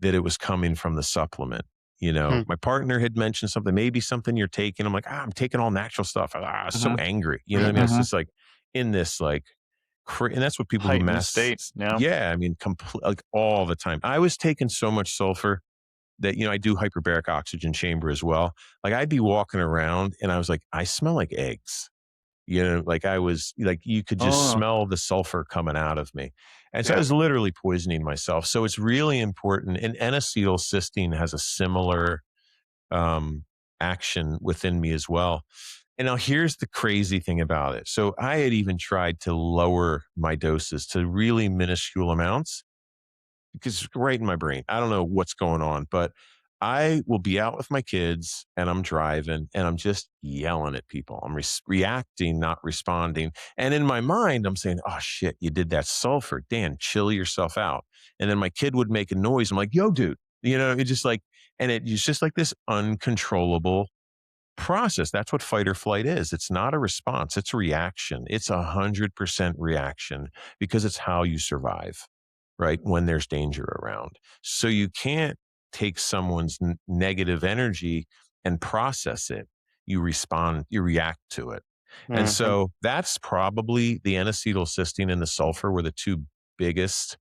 that it was coming from the supplement. You know, Mm. my partner had mentioned something, maybe something you're taking. I'm like, I'm taking all natural stuff. So Mhm. angry. You know what I mean? It's Mhm. just like in this like and that's what people who Heightened state. Yeah. yeah, I mean, like all the time. I was taking so much sulfur that, I do hyperbaric oxygen chamber as well. Like I'd be walking around and I was like, I smell like eggs. Like I was like, you could just Oh, smell the sulfur coming out of me. And so I Yeah. was literally poisoning myself. So it's really important. And N-acetylcysteine has a similar um, action within me as well. And now here's the crazy thing about it. So I had even tried to lower my doses to really minuscule amounts because it's right in my brain. I don't know what's going on, but I will be out with my kids and I'm driving and I'm just yelling at people. I'm reacting, not responding. And in my mind, I'm saying, oh shit, you did that sulfur. Dan, chill yourself out. And then my kid would make a noise. I'm like, yo, dude, it's just like, and it's just like this uncontrollable process. That's what fight or flight is. It's not a response, it's a reaction. It's 100% reaction because it's how you survive, right? When there's danger around. So you can't take someone's negative energy and process it. You respond, you react to it. And Mhm. so that's probably the N-acetylcysteine and the sulfur were the two biggest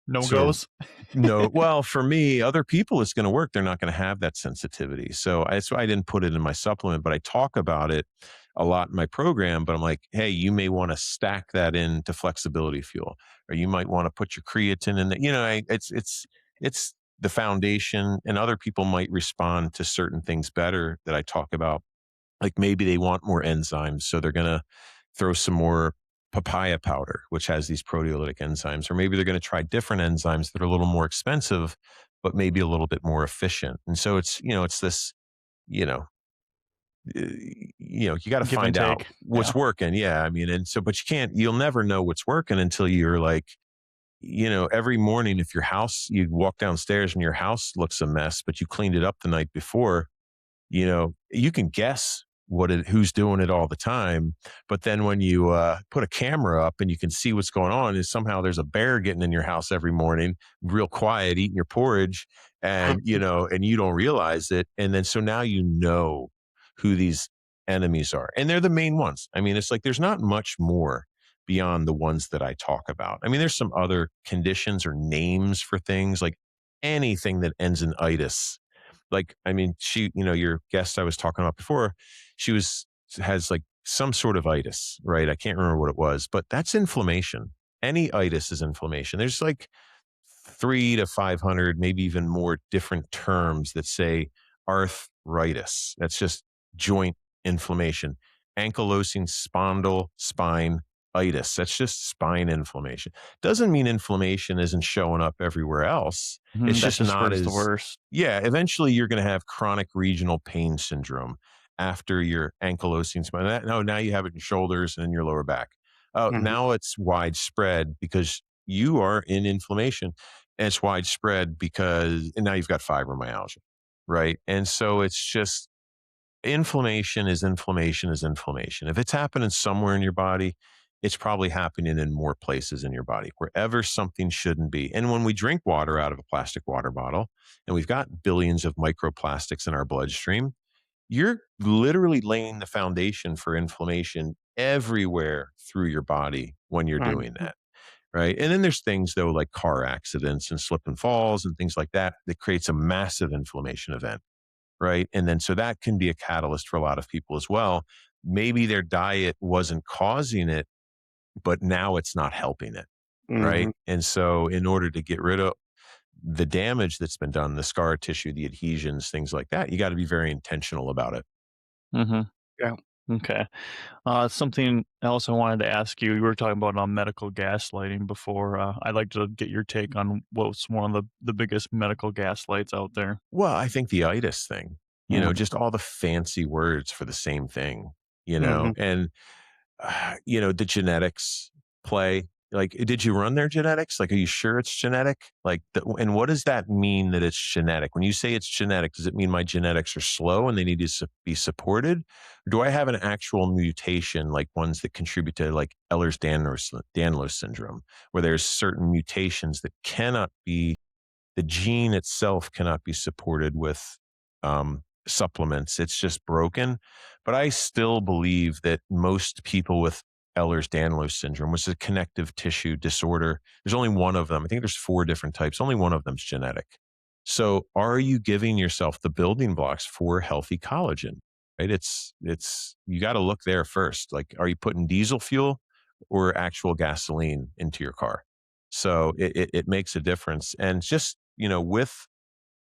no sort of goes. no, well, for me, other people, it's going to work. They're not going to have that sensitivity. So that's why I didn't put it in my supplement, but I talk about it a lot in my program. But I'm like, hey, you may want to stack that into flexibility fuel, or you might want to put your creatine in. It's the foundation, and other people might respond to certain things better that I talk about. Like maybe they want more enzymes, so they're going to throw some more papaya powder, which has these proteolytic enzymes, or maybe they're going to try different enzymes that are a little more expensive, but maybe a little bit more efficient. And so it's this, you know, you got to Give and find out take. Yeah. what's working. Yeah. I mean, and so, but you'll never know what's working until you're like, every morning, if you walk downstairs and your house looks a mess, but you cleaned it up the night before, you can guess who's doing it all the time. But then when you put a camera up and you can see what's going on, is somehow there's a bear getting in your house every morning, real quiet, eating your porridge, and and you don't realize it. And then so now you know who these enemies are, and they're the main ones. I mean, it's like there's not much more beyond the ones that I talk about. I mean, there's some other conditions or names for things like anything that ends in itis. Like, I mean, your guest I was talking about before, she has like some sort of itis, right? I can't remember what it was, but that's inflammation. Any itis is inflammation. There's like 3 to 500, maybe even more different terms that say arthritis. That's just joint inflammation. Ankylosing spine itis. That's just spine inflammation. Doesn't mean inflammation isn't showing up everywhere else. It's That's just just where not it's the as, worst. yeah, eventually you're going to have chronic regional pain syndrome after your ankylosing spine. No, now you have it in your shoulders and in your lower back. Oh, Mhm. now it's widespread because you are in inflammation. And it's widespread and now you've got fibromyalgia, right? And so it's just inflammation is inflammation is inflammation. If it's happening somewhere in your body, it's probably happening in more places in your body, wherever something shouldn't be. And when we drink water out of a plastic water bottle, and we've got billions of microplastics in our bloodstream, you're literally laying the foundation for inflammation everywhere through your body when you're doing Mhm. that. Right. And then there's things though, like car accidents and slip and falls and things like that, that creates a massive inflammation event. Right. And then so that can be a catalyst for a lot of people as well. Maybe their diet wasn't causing it, but now it's not helping it. Right. Mhm. And so in order to get rid of the damage that's been done, the scar tissue, the adhesions, things like that, you got to be very intentional about it. Mm-hmm. Yeah. Okay. Something else I wanted to ask you. You were talking about medical gaslighting before. I'd like to get your take on what's one of the biggest medical gaslights out there. Well, I think the itis thing, Mm. just all the fancy words for the same thing, Hmm. and the genetics play. Like, did you run their genetics? Like, are you sure it's genetic? Like, and what does that mean that it's genetic? When you say it's genetic, does it mean my genetics are slow and they need to be supported? Or do I have an actual mutation, like ones that contribute to like Ehlers-Danlos syndrome, where there's certain mutations that cannot be the gene itself cannot be supported with supplements. It's just broken. But I still believe that most people with Ehlers-Danlos syndrome, which is a connective tissue disorder, there's only one of them. I think there's 4 different types. Only one of them is genetic. So are you giving yourself the building blocks for healthy collagen? Right? It's you got to look there first. Like, are you putting diesel fuel or actual gasoline into your car? So it makes a difference. And just, with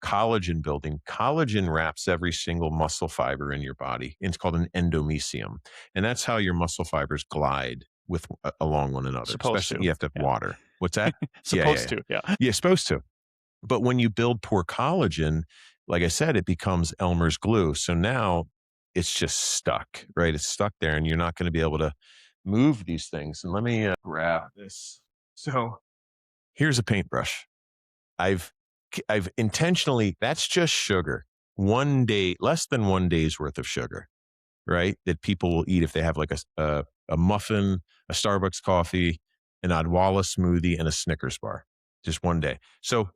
collagen building, collagen wraps every single muscle fiber in your body. It's called an endomysium. And that's how your muscle fibers glide along one another, Supposed especially to. you have to have Yeah. water. What's that? Yeah, yeah, Supposed yeah. to. Yeah. Yeah, supposed to. But when you build poor collagen, like I said, it becomes Elmer's glue. So now it's just stuck, right? It's stuck there and you're not going to be able to move these things. And let me grab this. So here's a paintbrush. I've I've intentionally, that's just sugar. 1 day, less than 1 day's worth of sugar, right? That people will eat if they have like a muffin, a Starbucks coffee, an Odwalla smoothie, and a Snickers bar. Just 1 day. So,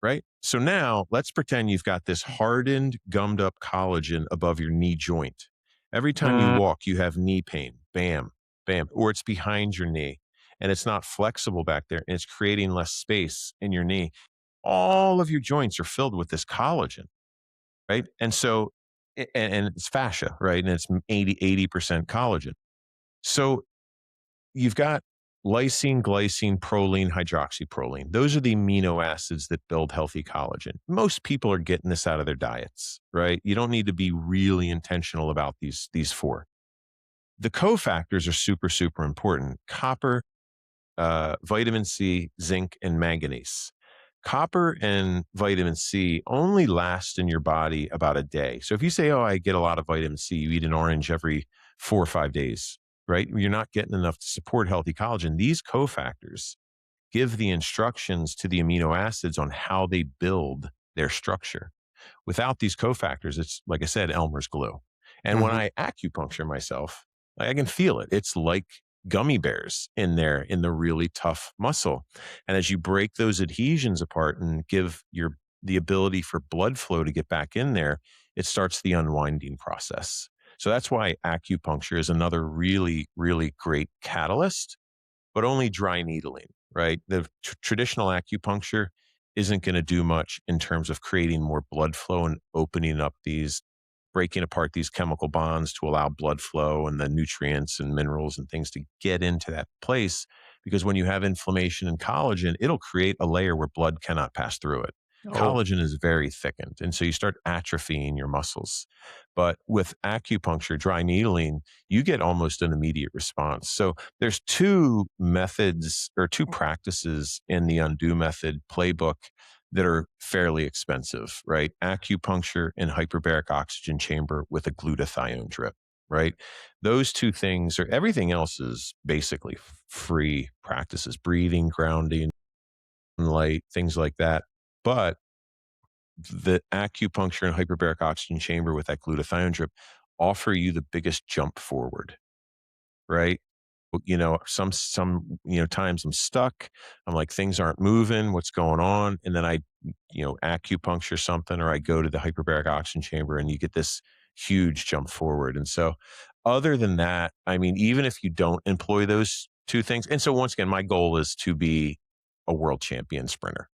right? So now let's pretend you've got this hardened, gummed up collagen above your knee joint. Every time you Mm. walk, you have knee pain. Bam, bam, or it's behind your knee and it's not flexible back there and it's creating less space in your knee. All of your joints are filled with this collagen, right? And so, and it's fascia, right? And it's 80% collagen. So you've got lysine, glycine, proline, hydroxyproline. Those are the amino acids that build healthy collagen. Most people are getting this out of their diets, right? You don't need to be really intentional about these 4. The cofactors are super, super important. Copper, vitamin C, zinc, and manganese. Copper and vitamin C only last in your body about a day. So if you say, oh, I get a lot of vitamin C, you eat an orange every 4 or 5 days, right? You're not getting enough to support healthy collagen. These cofactors give the instructions to the amino acids on how they build their structure. Without these cofactors, it's like I said, Elmer's glue. And when Hmm. I acupuncture myself, I can feel it. It's like gummy bears in there in the really tough muscle. And as you break those adhesions apart and give the ability for blood flow to get back in there, it starts the unwinding process. So that's why acupuncture is another really, really great catalyst, but only dry needling, right? The traditional acupuncture isn't going to do much in terms of creating more blood flow and opening up breaking apart these chemical bonds to allow blood flow and the nutrients and minerals and things to get into that place. Because when you have inflammation in collagen, it'll create a layer where blood cannot pass through it. Oh. Collagen is very thickened. And so you start atrophying your muscles. But with acupuncture, dry needling, you get almost an immediate response. So there's 2 methods or 2 practices in the undo method playbook that are fairly expensive, right? Acupuncture and hyperbaric oxygen chamber with a glutathione drip, right? Those 2 things are, everything else is basically free practices, breathing, grounding, light, things like that. But the acupuncture and hyperbaric oxygen chamber with that glutathione drip offer you the biggest jump forward, right? Some times I'm stuck. I'm like, things aren't moving. What's going on? And then I, acupuncture something, or I go to the hyperbaric oxygen chamber, and you get this huge jump forward. And so, other than that, I mean, even if you don't employ those 2 things, and so once again, my goal is to be a world champion sprinter.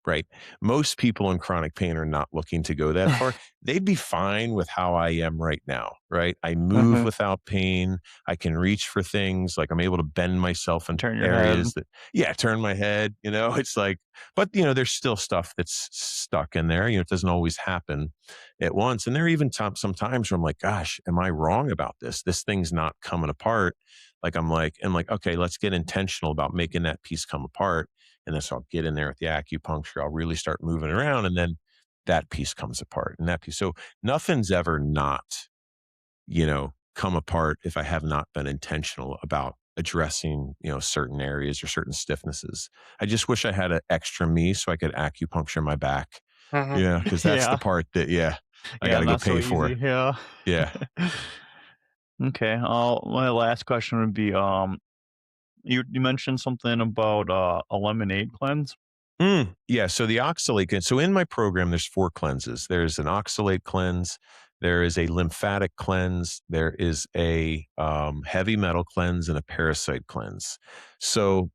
right? Most people in chronic pain are not looking to go that far. They'd be fine with how I am right now, right? I move Mhm. without pain. I can reach for things. Like I'm able to bend myself in Turn your head. areas that, yeah, turn my head, it's like, but there's still stuff that's stuck in there. It doesn't always happen at once. And there are even some times where I'm like, gosh, am I wrong about this? This thing's not coming apart. Like I'm like, okay, let's get intentional about making that piece come apart. And then so I'll get in there with the acupuncture. I'll really start moving around. And then that piece comes apart and that piece. So nothing's ever not, come apart if I have not been intentional about addressing, certain areas or certain stiffnesses. I just wish I had an extra me so I could acupuncture my back. Uh-huh. Yeah. Cause that's the Yeah. part that, yeah, I got Yeah, to go not so pay easy. for. Yeah. Yeah. Okay. My last question would be, you mentioned something about a lemonade cleanse. Yeah. So the oxalate. So in my program, there's 4 cleanses. There's an oxalate cleanse. There is a lymphatic cleanse. There is a heavy metal cleanse and a parasite cleanse. So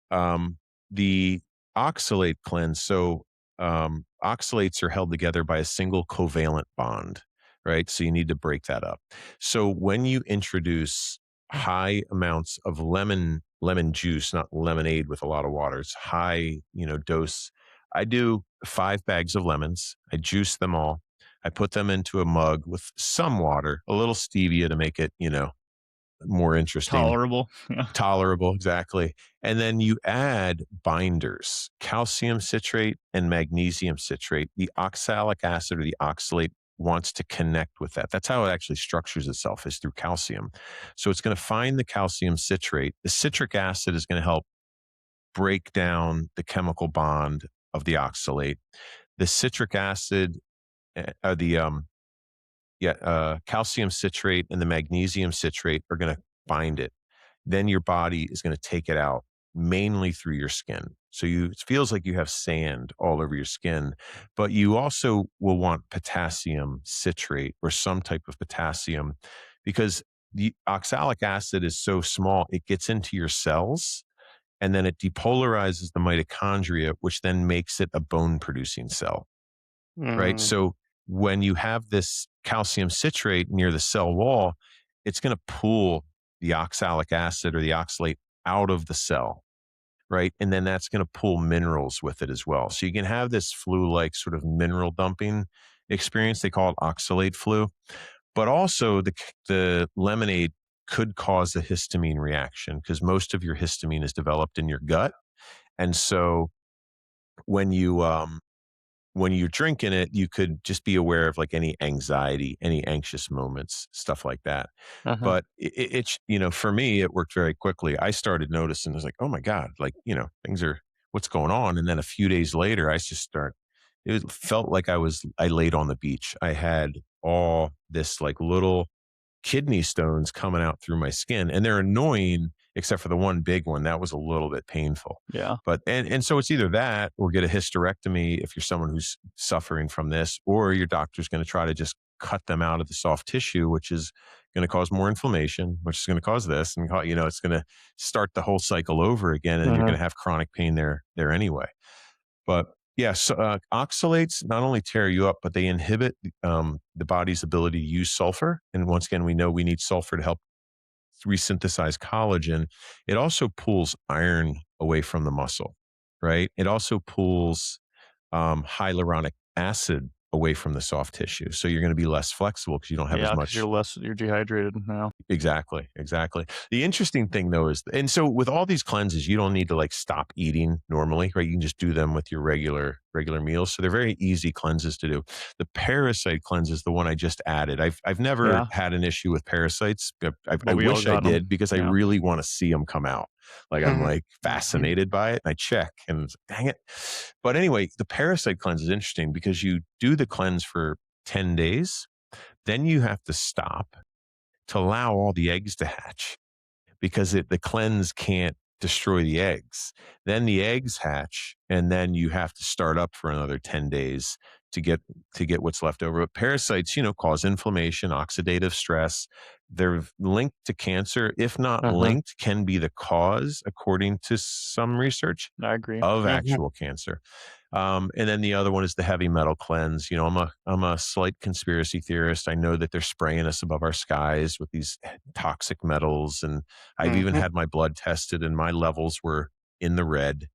the oxalate cleanse. So oxalates are held together by a single covalent bond, right? So you need to break that up. So when you introduce high amounts of lemon juice, not lemonade with a lot of water, it's high, dose. I do 5 bags of lemons. I juice them all. I put them into a mug with some water, a little stevia to make it, more interesting. Tolerable. Yeah. Tolerable, exactly. And then you add binders, calcium citrate and magnesium citrate. The oxalic acid or the oxalate wants to connect with that. That's how it actually structures itself, is through calcium. So it's going to find the calcium citrate. The citric acid is going to help break down the chemical bond of the oxalate. The citric acid, the calcium citrate and the magnesium citrate are going to bind it. Then your body is going to take it out mainly through your skin. So it feels like you have sand all over your skin, but you also will want potassium citrate or some type of potassium, because the oxalic acid is so small, it gets into your cells and then it depolarizes the mitochondria, which then makes it a bone producing cell, right? Mm. So when you have this calcium citrate near the cell wall, it's going to pull the oxalic acid or the oxalate out of the cell, right? And then that's going to pull minerals with it as well. So you can have this flu-like sort of mineral dumping experience. They call it oxalate flu. But also the lemonade could cause a histamine reaction because most of your histamine is developed in your gut. And so when you're drinking it, you could just be aware of like any anxiety, any anxious moments, stuff like that. Uh-huh. But it's, for me, it worked very quickly. I started noticing, I was like, oh my God, like, what's going on? And then a few days later, it felt like I laid on the beach. I had all this like little kidney stones coming out through my skin, and they're annoying except for the one big one that was a little bit painful. Yeah. But and so it's either that or get a hysterectomy if you're someone who's suffering from this, or your doctor's going to try to just cut them out of the soft tissue, which is going to cause more inflammation, which is going to cause this, and it's going to start the whole cycle over again, and you're Uh-huh. going to have chronic pain there anyway. But yes, oxalates not only tear you up, but they inhibit the body's ability to use sulfur. And once again, we know we need sulfur to help resynthesize collagen. It also pulls iron away from the muscle, right? It also pulls hyaluronic acid away from the soft tissue. So you're going to be less flexible because you don't have as Yeah, because much. you're dehydrated now. Exactly, exactly. The interesting thing though is, and so with all these cleanses, you don't need to like stop eating normally, right? You can just do them with your regular meals. So they're very easy cleanses to do. The parasite cleanse is the one I just added. I've never Yeah, had an issue with parasites. I but we all wish I got them. did because I Yeah. really want to see them come out. Like I'm like fascinated by it. And I check and dang it. But anyway, the parasite cleanse is interesting because you do the cleanse for 10 days, then you have to stop to allow all the eggs to hatch because the cleanse can't destroy the eggs. Then the eggs hatch, and then you have to start up for another 10 days to get what's left over. But parasites, cause inflammation, oxidative stress. They're linked to cancer, if not Uh-huh. linked, can be the cause, according to some research, I agree. of Yeah. actual cancer. And then the other one is the heavy metal cleanse. I'm a slight conspiracy theorist. I know that they're spraying us above our skies with these toxic metals, and I've even Mhm. had my blood tested, and my levels were in the red,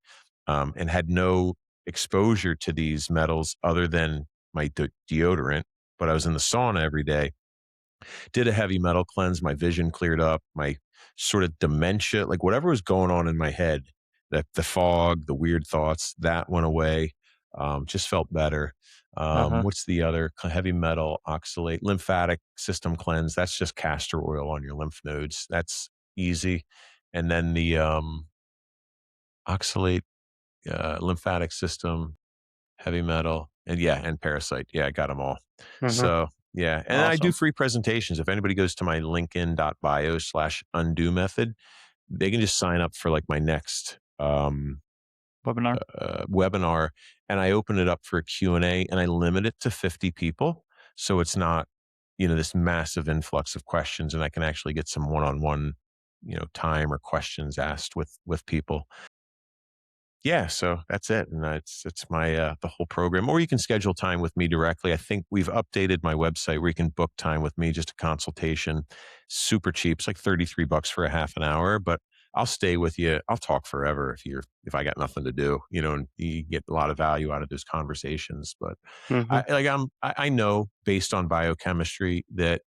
and had no exposure to these metals other than my deodorant. But I was in the sauna every day, did a heavy metal cleanse. My vision cleared up, my sort of dementia, like whatever was going on in my head, that the fog, the weird thoughts, that went away. Just felt better. Uh-huh. What's the other heavy metal oxalate lymphatic system cleanse? That's just castor oil on your lymph nodes. That's easy. And then the oxalate lymphatic system, heavy metal, and yeah, and parasite. Yeah, I got them all. Mhm. So yeah, and I do Awesome. free presentations. If anybody goes to my linkedin.bio/undo method, they can just sign up for like my next Webinar. webinar, and I open it up for a Q&A, and I limit it to 50 people. So it's not, this massive influx of questions, and I can actually get some one-on-one, time or questions asked with people. Yeah, so that's it, and it's my the whole program. Or you can schedule time with me directly. I think we've updated my website where you can book time with me, just a consultation, super cheap. It's like $33 for a half an hour, but I'll stay with you. I'll talk forever if I got nothing to do, and you get a lot of value out of those conversations. But Mhm. I know based on biochemistry that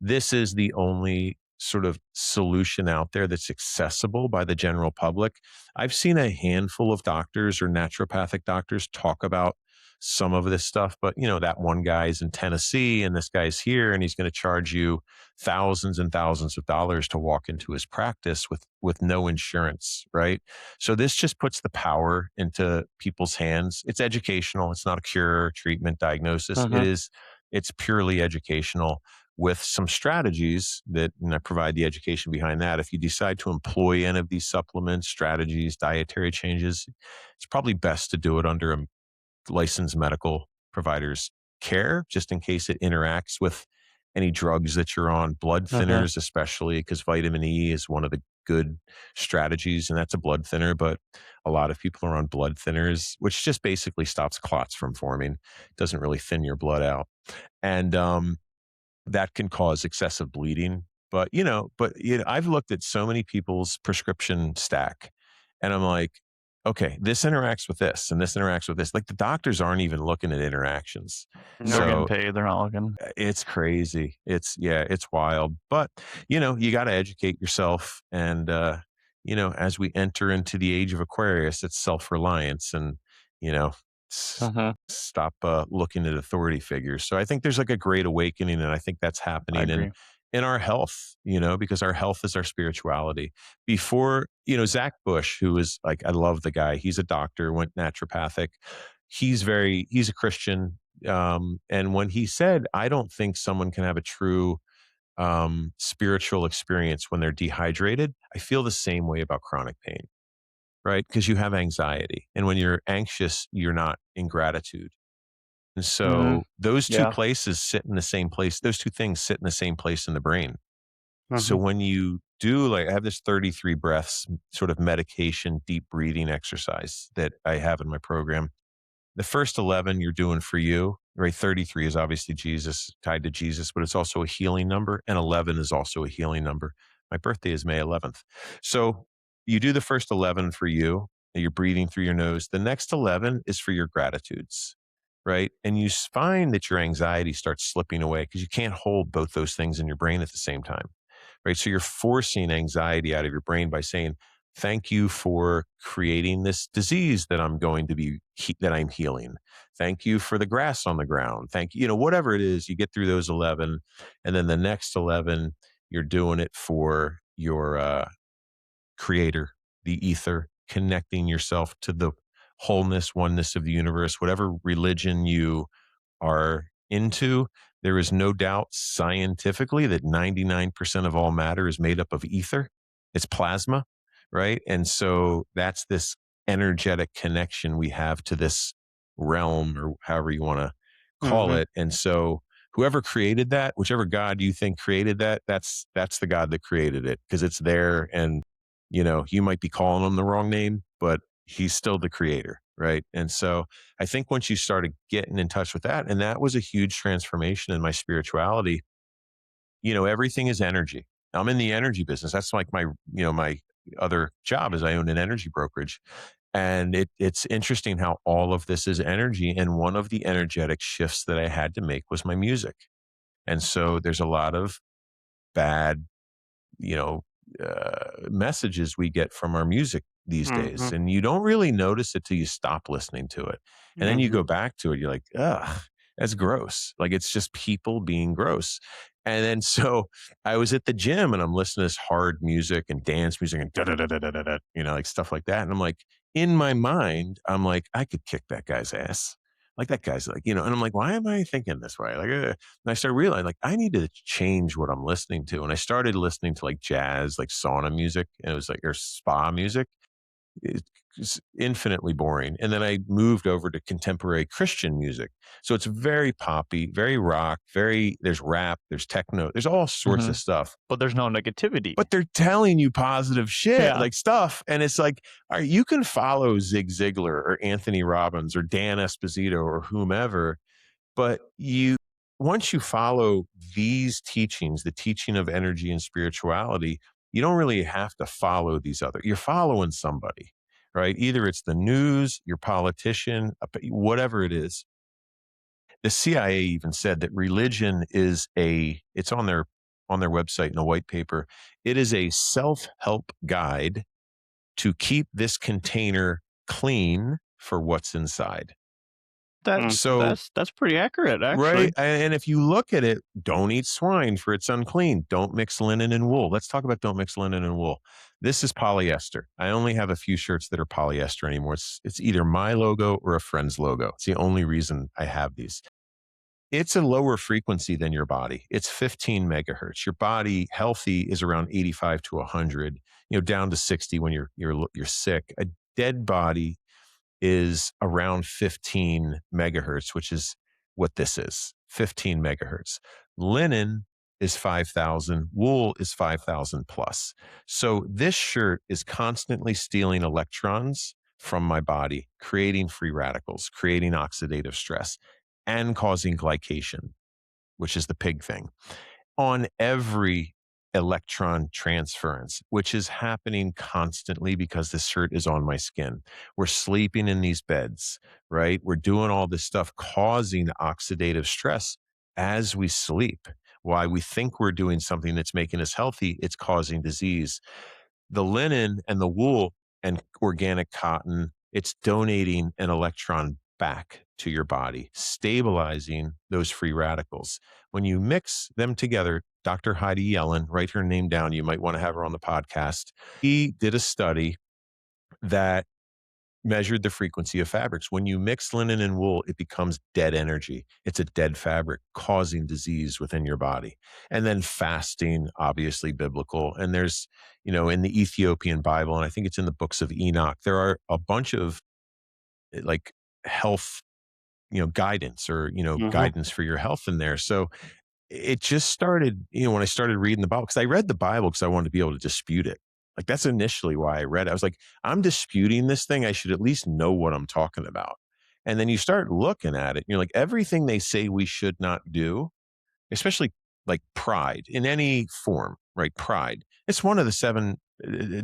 this is the only sort of solution out there that's accessible by the general public. I've seen a handful of doctors or naturopathic doctors talk about some of this stuff, but that one guy's in Tennessee and this guy's here, and he's going to charge you thousands and thousands of dollars to walk into his practice with no insurance, right? So this just puts the power into people's hands. It's educational. It's not a cure, treatment, diagnosis. Mhm. It's purely educational with some strategies and I provide the education behind that. If you decide to employ any of these supplements, strategies, dietary changes, it's probably best to do it under a licensed medical provider's care, just in case it interacts with any drugs that you're on, blood Mhm. thinners, especially because vitamin E is one of the good strategies, and that's a blood thinner. But a lot of people are on blood thinners, which just basically stops clots from forming, doesn't really thin your blood out. And that can cause excessive bleeding. But I've looked at so many people's prescription stack, and I'm like, okay, this interacts with this and this interacts with this. Like the doctors aren't even looking at interactions. They're No. getting So paid. They're not looking. it's crazy. It's wild. But you got to educate yourself. And as we enter into the age of Aquarius, it's self-reliance, and you know, s- Mhm. stop looking at authority figures. So I think there's like a great awakening, and I think that's I happening in agree. in our health. Because our health is our spirituality. Before, Zach Bush, who is like, I love the guy. He's a doctor, went naturopathic. He's a Christian, and when he said, I don't think someone can have a true spiritual experience when they're dehydrated, I feel the same way about chronic pain, right? Because you have anxiety. And when you're anxious, you're not in gratitude. And Mhm. so those two Yeah. places sit in the same place. Those two things sit in the same place in the brain. So Mhm. when you do, like, I have this 33 breaths sort of medication, deep breathing exercise that I have in my program. The first 11 you're doing for you, right? 33 is obviously Jesus, tied to Jesus, but it's also a healing number. And 11 is also a healing number. My birthday is May 11th. So you do the first 11 for you, and you're breathing through your nose. The next 11 is for your gratitudes, right? And you find that your anxiety starts slipping away because you can't hold both those things in your brain at the same time, right? So you're forcing anxiety out of your brain by saying, thank you for creating this disease that that I'm healing. Thank you for the grass on the ground. Thank you, whatever it is, you get through those 11. And then the next 11, you're doing it for your creator, the ether, connecting yourself to the wholeness, oneness of the universe, whatever religion you are into. There is no doubt scientifically that 99% of all matter is made up of ether. It's plasma, right? And so that's this energetic connection we have to this realm, or however you want to call Mhm. it. And so whoever created that, whichever God you think created that, that's the God that created it, because it's there. And you might be calling him the wrong name, but he's still the creator. right? And so I think once you started getting in touch with that, and that was a huge transformation in my spirituality. Everything is energy. I'm in the energy business. That's like my other job is I own an energy brokerage. And it's interesting how all of this is energy. And one of the energetic shifts that I had to make was my music. And so there's a lot of bad, you know, messages we get from our music these days. Mhm, And you don't really notice it till you stop listening to it. And then you mhm, go back to it, you're like, ugh, that's gross. Like it's just people being gross. And then so I was at the gym and I'm listening to this hard music and dance music and da da da da da da, da, like stuff like that. And I'm like, in my mind, I'm like, I could kick that guy's ass. Like that guy's like, and I'm like, why am I thinking this way? Like, and I started realizing like I need to change what I'm listening to. And I started listening to like jazz, like sauna music, and it was like or spa music. It's infinitely boring. And then I moved over to contemporary Christian music. So it's very poppy, very rock, there's rap, there's techno, there's all sorts Hmm. of stuff. But there's no negativity. But they're telling you positive shit, Yeah. like stuff. And it's like, you can follow Zig Ziglar or Anthony Robbins or Dan Esposito or whomever, but once you follow these teachings, the teaching of energy and spirituality, you don't really have to follow these you're following somebody, right? Either it's the news, your politician, whatever it is. The CIA even said that religion it's on their website in a white paper. It is a self-help guide to keep this container clean for what's inside. That mm, So that's pretty accurate, right. actually. And if you look at it, don't eat swine for it's unclean. Don't mix linen and wool. Let's talk about don't mix linen and wool. This is polyester. I only have a few shirts that are polyester anymore. It's either my logo or a friend's logo. It's the only reason I have these. It's a lower frequency than your body. It's 15 megahertz. Your body healthy is around 85 to 100, down to 60 when you're sick. A dead body is around 15 megahertz, which is what this is 15 megahertz. Linen is 5,000, wool is 5,000 plus. So this shirt is constantly stealing electrons from my body, creating free radicals, creating oxidative stress, and causing glycation, which is the pig thing on every electron transference, which is happening constantly because this shirt is on my skin. We're sleeping in these beds, right? We're doing all this stuff causing oxidative stress as we sleep. Why we think we're doing something that's making us healthy, it's causing disease. The linen and the wool and organic cotton, it's donating an electron back to your body, stabilizing those free radicals. When you mix them together, Dr. Heidi Yellen, write her name down. You might want to have her on the podcast. He did a study that measured the frequency of fabrics. When you mix linen and wool, it becomes dead energy. It's a dead fabric causing disease within your body. And then fasting, obviously biblical. And there's, in the Ethiopian Bible, and I think it's in the books of Enoch, there are a bunch of like health, guidance or, mhm, guidance for your health in there. So it just started, when I started reading the Bible, because I read the Bible because I wanted to be able to dispute it. Like that's initially why I read it. I was like, I'm disputing this thing. I should at least know what I'm talking about. And then you start looking at it, and you're like, everything they say we should not do, especially like pride in any form, right? Pride. It's one of the seven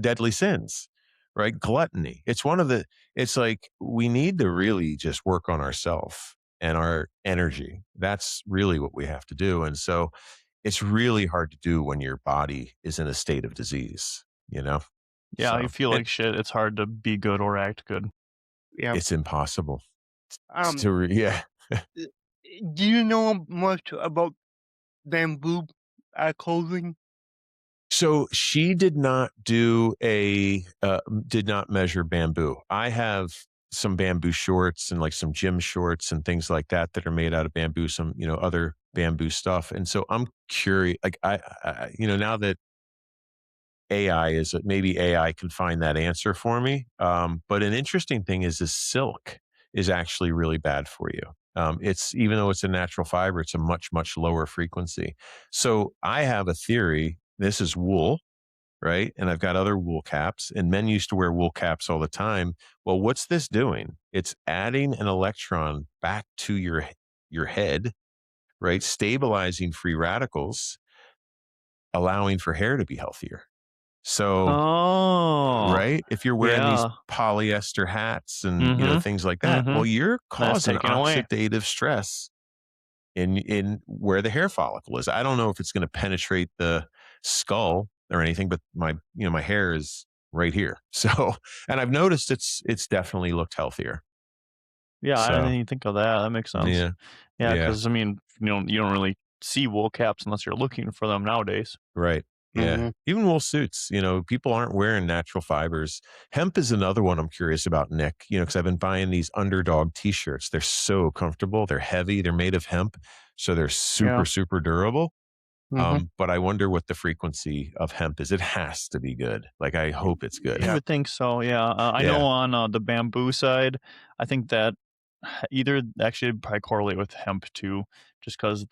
deadly sins, right? Gluttony. It's like we need to really just work on ourselves and our energy. That's really what we have to do. And so it's really hard to do when your body is in a state of disease, you know? Yeah, you So feel like shit. It's hard to be good or act good. yeah. it's impossible Um, yeah. uh, do you know much about bamboo clothing? So she did not measure bamboo. I have some bamboo shorts and like some gym shorts and things like that are made out of bamboo, some, other bamboo stuff. And so I'm curious, like now that maybe AI can find that answer for me. But an interesting thing is this silk is actually really bad for you. It's even though it's a natural fiber, it's a much, much lower frequency. So I have a theory. This is wool. right? And I've got other wool caps, and men used to wear wool caps all the time. Well, what's this doing? It's adding an electron back to your head, right? Stabilizing free radicals, allowing for hair to be healthier. So, Oh, right? If you're wearing these yeah. polyester hats and, Mm-hmm. things like that, Mm-hmm. well, you're That's causing taken away. oxidative stress in where the hair follicle is. I don't know if it's going to penetrate the skull or anything, but my hair is right here. So, and I've noticed it's definitely looked healthier. Yeah, I didn't So, even think of that. That makes sense. yeah, Yeah, yeah, because I mean, you don't really see wool caps unless you're looking for them nowadays. right. Yeah. Mm-hmm. Even wool suits, people aren't wearing natural fibers. Hemp is another one I'm curious about, Nick, because I've been buying these Underdog t-shirts. They're so comfortable. They're heavy. They're made of hemp. So they're Yeah. super, super durable. Mm-hmm. But I wonder what the frequency of hemp is. It has to be good. Like, I hope it's good. You Yeah. would think so, yeah. I know Yeah. on the bamboo side, I think that either actually it'd probably correlate with hemp too, just because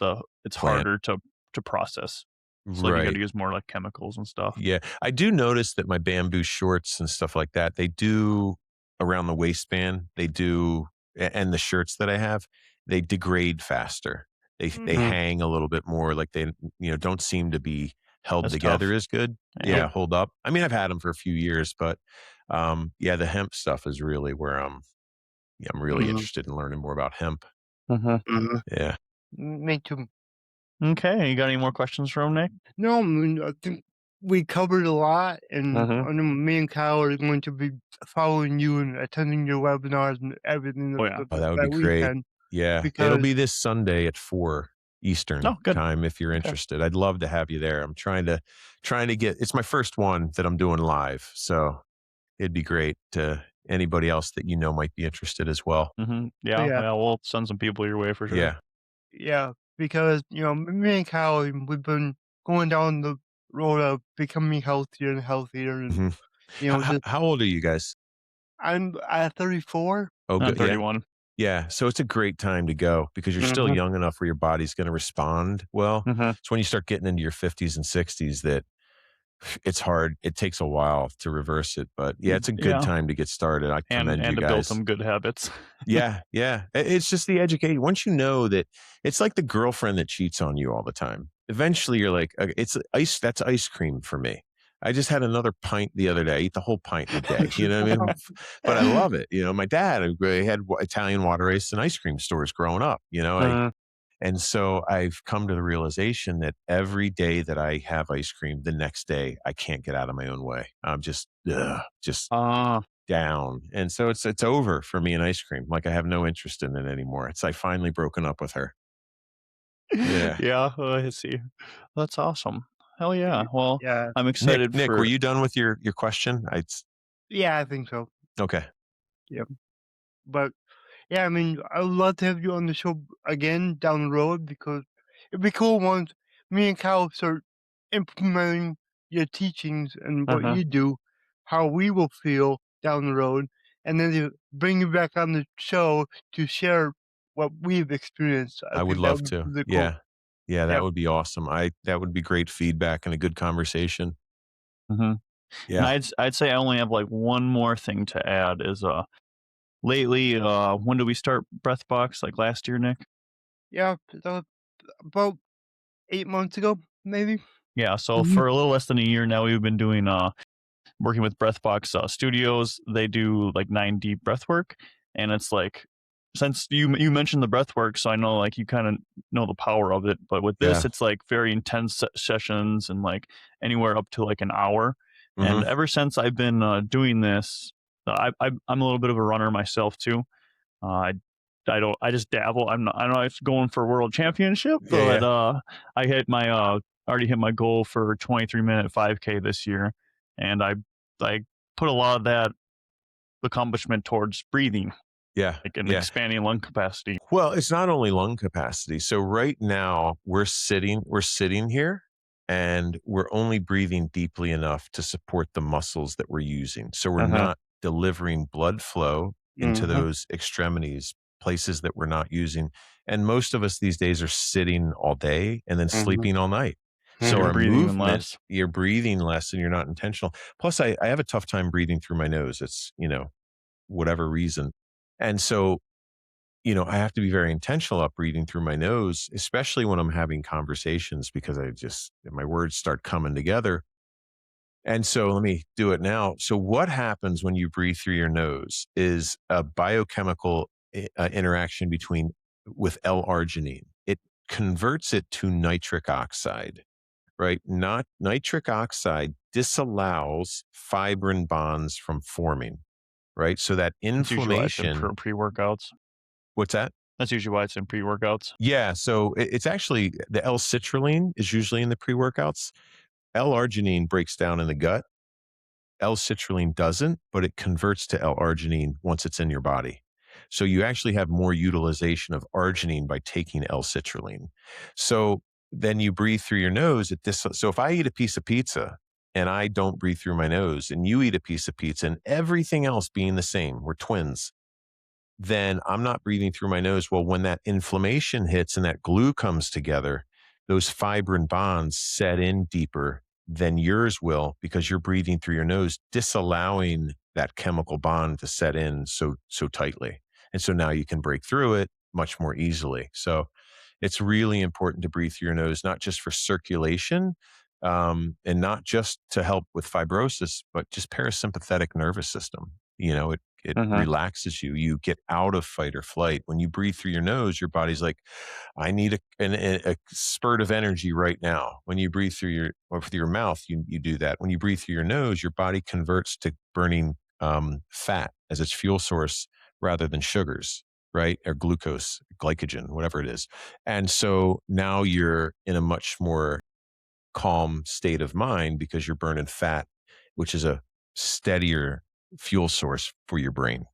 it's Plant. harder to process. So like you got to Right. use more like chemicals and stuff. Yeah. I do notice that my bamboo shorts and stuff like that, they do around the waistband, and the shirts that I have, they degrade faster. They Mm-hmm. hang a little bit more, like they, don't seem to be held That's together tough. as good. Yeah. Yeah, hold up. I mean, I've had them for a few years, but yeah, the hemp stuff is really where I'm really Mm-hmm. interested in learning more about hemp. Mm-hmm. Mm-hmm. Yeah. Me too. Okay, you got any more questions for him, Nick? No, I mean, I think we covered a lot, and Mm-hmm. I know me and Kyle are going to be following you and attending your webinars and everything Oh yeah. Oh, that would be that great. weekend Yeah. It'll because be this Sunday at 4 Eastern Oh, good. time if you're Okay. interested. I'd love to have you there. I'm trying to get it's my first one that I'm doing live. So it'd be great to anybody else that might be interested as well. Mm-hmm. so Yeah, yeah, yeah, we'll send some people your way for sure. Yeah. yeah, because me and Kyle we've been going down the road of becoming healthier and healthier, and Mhm. just How old are you guys? I'm at 34. Oh, I'm good. Yeah. 31. Yeah. So it's a great time to go because you're still Mm-hmm. young enough where your body's going to respond well. Mm-hmm. It's when you start getting into your 50s and 60s that it's hard. It takes a while to reverse it, but yeah, it's a good Yeah, time to get started. I commend you and to build guys. some good habits. Yeah, yeah. It's just the education. Once you know that it's like the girlfriend that cheats on you all the time. Eventually you're like, "Okay, it's ice. That's ice cream for me. I just had another pint the other day. I eat the whole pint in a day. You know what I mean? But I love it. My dad had Italian water ice and ice cream stores growing up. Mhm. And so I've come to the realization that every day that I have ice cream, the next day I can't get out of my own way. I'm just Ah, down. And so it's over for me and ice cream. Like, I have no interest in it anymore. I finally broken up with her. Yeah. yeah, I see. That's awesome. Hell yeah. Well, Yeah, I'm Nick, excited Were for. you done with your question? yeah, I think so. Okay. Yep. But yeah, I mean, I would love to have you on the show again down the road because it'd be cool once me and Kyle start implementing your teachings and what Uh-huh. you do, how we will feel down the road, and then to bring you back on the show to share what we've experienced. I I would think that love would be to. really cool. Yeah. Yeah, that Yep. would be awesome. That would be great feedback and a good conversation. Hmm. And Yeah. I'd say I only have like one more thing to add is lately when did we start Breath Box? Like last year, Nick? Yeah, about 8 months ago, maybe. Yeah, so Hmm. for a little less than a year now we've been doing working with Breathbox Studios. They do like 9D breath work, and it's like since you mentioned the breath work, so I know like you kind of know the power of it. But with this, Yeah. it's like very intense sessions and like anywhere up to like an hour. And Mhm. ever since I've been doing this, I'm a little bit of a runner myself too. I I just dabble. I'm not going for a world championship, Yeah, but yeah. I hit my already hit my goal for 23-minute 5K this year, and I put a lot of that accomplishment towards breathing, Yeah. like and Yeah. expanding lung capacity. Well, it's not only lung capacity. So right now we're sitting here and we're only breathing deeply enough to support the muscles that we're using. So we're Uh-huh. not delivering blood flow into Hmm. those extremities, places that we're not using. And most of us these days are sitting all day and then Hmm. sleeping all night. So You're our breathing even movement, less. you're breathing less and you're not intentional. Plus, I have a tough time breathing through my nose. It's, whatever reason. And so, I have to be very intentional about breathing through my nose, especially when I'm having conversations because my words start coming together. And so let me do it now. So what happens when you breathe through your nose is a biochemical interaction with L-arginine. It converts it to nitric oxide, right? Not nitric oxide disallows fibrin bonds from forming, right? So that That's usually why it's in inflammation, pre-workouts. what's that? That's usually why it's in pre-workouts. Yeah, so it's actually the L-citrulline is usually in the pre-workouts. L-arginine breaks down in the gut. L-citrulline doesn't, but it converts to L-arginine once it's in your body. So you actually have more utilization of arginine by taking L-citrulline. So then you breathe through your nose at this. So if I eat a piece of pizza and I don't breathe through my nose and you eat a piece of pizza and everything else being the same, we're twins, then I'm not breathing through my nose. Well, when that inflammation hits and that glue comes together, those fibrin bonds set in deeper than yours will because you're breathing through your nose, disallowing that chemical bond to set in so tightly. And so now you can break through it much more easily. So it's really important to breathe through your nose, not just for circulation, and not just to help with fibrosis, but just parasympathetic nervous system. It Mhm. relaxes you. You get out of fight or flight. When you breathe through your nose, your body's like, I need a spurt of energy right now. When you breathe through your mouth, you do that. When you breathe through your nose, your body converts to burning fat as its fuel source rather than sugars, right? Or glucose, glycogen, whatever it is. And so now you're in a much more calm state of mind because you're burning fat, which is a steadier fuel source for your brain.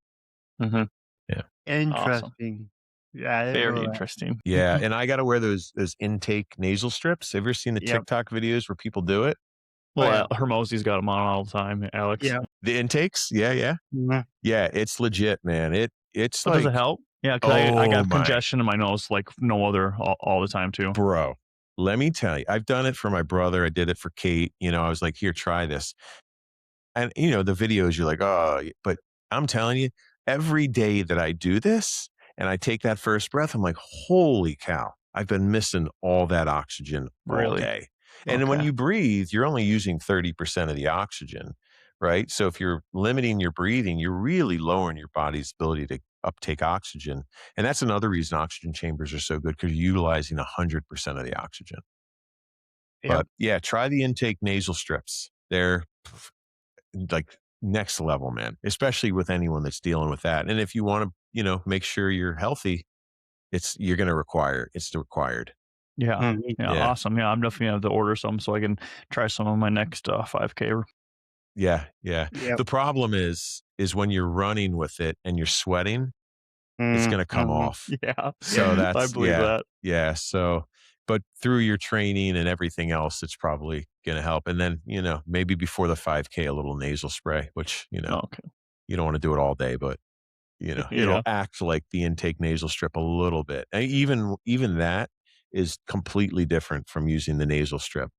Mhm. Yeah. Awesome. Interesting. Yeah, I didn't Very know interesting. Yeah. And I got to wear those intake nasal strips. Have you ever seen the Yep. TikTok videos where people do it? Oh, Well, yeah. Hermosi's got them on all the time, Alex. Yep. The intakes? Yeah. Yeah. Mhm. Yeah. It's legit, man. It's Oh, does it like, help? Yeah, because I oh got my, congestion in my nose like no other all the time too. bro. Let me tell you, I've done it for my brother. I did it for Kate. I was like, here, try this. And, the videos, you're like, oh, but I'm telling you, every day that I do this and I take that first breath, I'm like, holy cow, I've been missing all that oxygen all Really? day. And then when Okay. you breathe, you're only using 30% of the oxygen, right? So if you're limiting your breathing, you're really lowering your body's ability to uptake oxygen. And that's another reason oxygen chambers are so good because you're utilizing 100% of the oxygen. Yep. But yeah, try the intake nasal strips. They're like next level, man, especially with anyone that's dealing with that. And if you want to, make sure you're healthy, it's required. Yeah. Mhm. Yeah, Yeah. awesome. Yeah, I'm definitely gonna have to order some so I can try some on my next 5K. Yeah. Yeah. Yep. The problem is when you're running with it and you're sweating, it's going to come Mhm. off. Yeah. So I that's, believe yeah. that. Yeah. So, but through your training and everything else, it's probably going to help. And then, maybe before the 5K, a little nasal spray, which, Okay. you don't want to do it all day, but it'll Yeah. act like the intake nasal strip a little bit. And even that is completely different from using the nasal strip.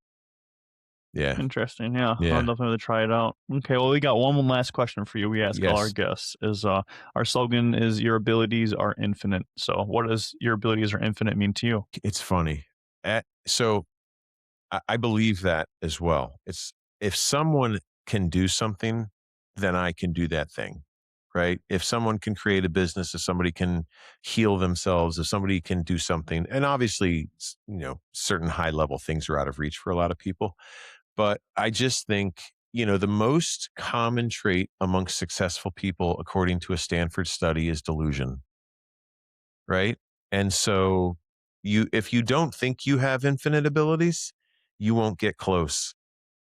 Yeah. Interesting. Yeah, I'll Yeah. definitely try it out. Okay, well, we got one last question for you. We ask all our Yes. guests. Is our slogan is "Your abilities are infinite." So, what does "Your abilities are infinite" mean to you? It's funny. So I believe that as well. It's if someone can do something, then I can do that thing. Right. If someone can create a business, if somebody can heal themselves, if somebody can do something, and obviously, certain high level things are out of reach for a lot of people. But I just think, the most common trait amongst successful people, according to a Stanford study, is delusion, right? And so if you don't think you have infinite abilities, you won't get close.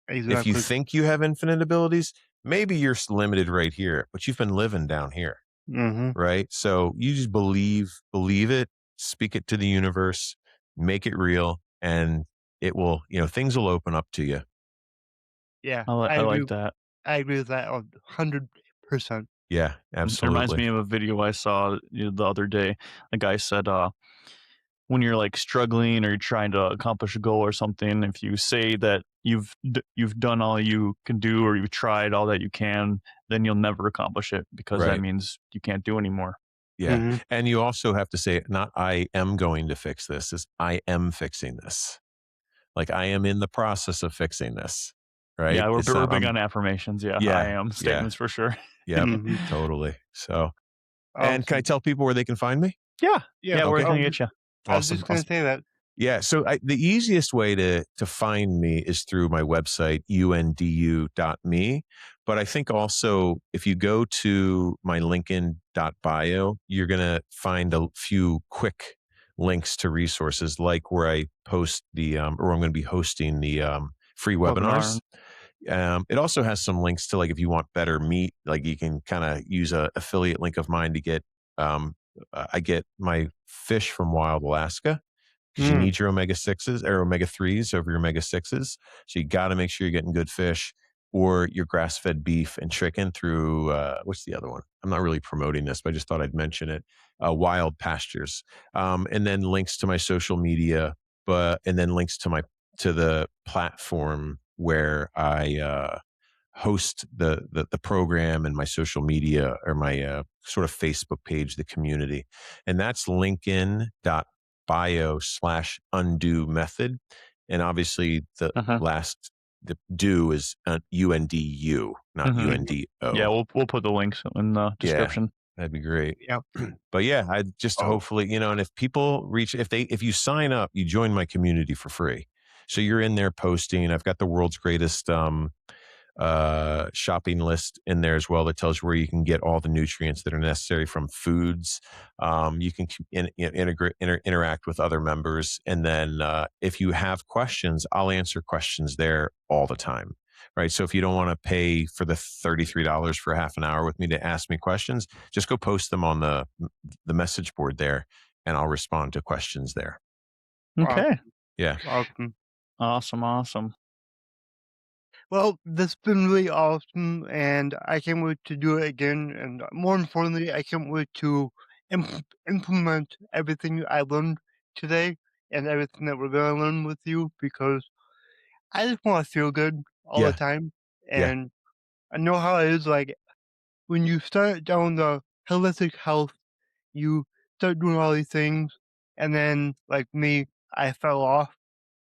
If you Exactly. think you have infinite abilities, maybe you're limited right here, but you've been living down here, Mhm. right? So you just believe it, speak it to the universe, make it real, and things will open up to you. Yeah, I like that. I agree with that 100%. Yeah, It reminds absolutely. me of a video I saw the other day. A guy said, when you're like struggling or you're trying to accomplish a goal or something, if you say that you've done all you can do or you've tried all that you can, then you'll never accomplish it because that Right. means you can't do anymore. Yeah. Mm-hmm. And you also have to say, not I am going to fix this, is I am fixing this. Like I am in the process of fixing this. Right. Yeah, It's we're not, big on affirmations. Yeah, I yeah, am yeah, statements for sure. yep, Mm-hmm. totally. So, and can I Awesome. tell people where they can find me? Yeah, Yeah. yeah, where Okay. can I get you? I was Awesome. just gonna say that. Yeah. So the easiest way to find me is through my website, undu.me. But I think also if you go to my linkedin.bio, you're going to find a few quick links to resources like where I post or I'm going to be hosting the free webinars. Webinar. It also has some links to like if you want better meat, like you can kind of use a affiliate link of mine to get, I get my fish from Wild Alaska because you Mm. need your omega-6s or omega-3s over your omega-6s. So you got to make sure you're getting good fish or your grass-fed beef and chicken through, what's the other one? I'm not really promoting this, but I just thought I'd mention it. Wild Pastures. And then links to my social media, and then links to the platform where I host the program and my social media or my sort of Facebook page, the community. And that's linkedin.bio/undo method. And obviously the Uh-huh. the do is UNDU, not Mhm. Yeah, UNDO. we'll put the links in the Yeah, description. that'd be great. Yeah. But yeah, I just Oh. hopefully, and if people if you sign up, you join my community for free. So you're in there posting. I've got the world's greatest shopping list in there as well that tells you where you can get all the nutrients that are necessary from foods. You can interact with other members. And then if you have questions, I'll answer questions there all the time. Right. So if you don't want to pay for the $33 for half an hour with me to ask me questions, just go post them on the message board there and I'll respond to questions there. Okay. Yeah. Awesome. Awesome. Well, this has been really awesome, and I can't wait to do it again. And more importantly, I can't wait to implement everything I learned today and everything that we're going to learn with you because I just want to feel good all the Yeah. time. Yeah. And I know how it is like when you start down the holistic health, you start doing all these things, and then, like me, I fell off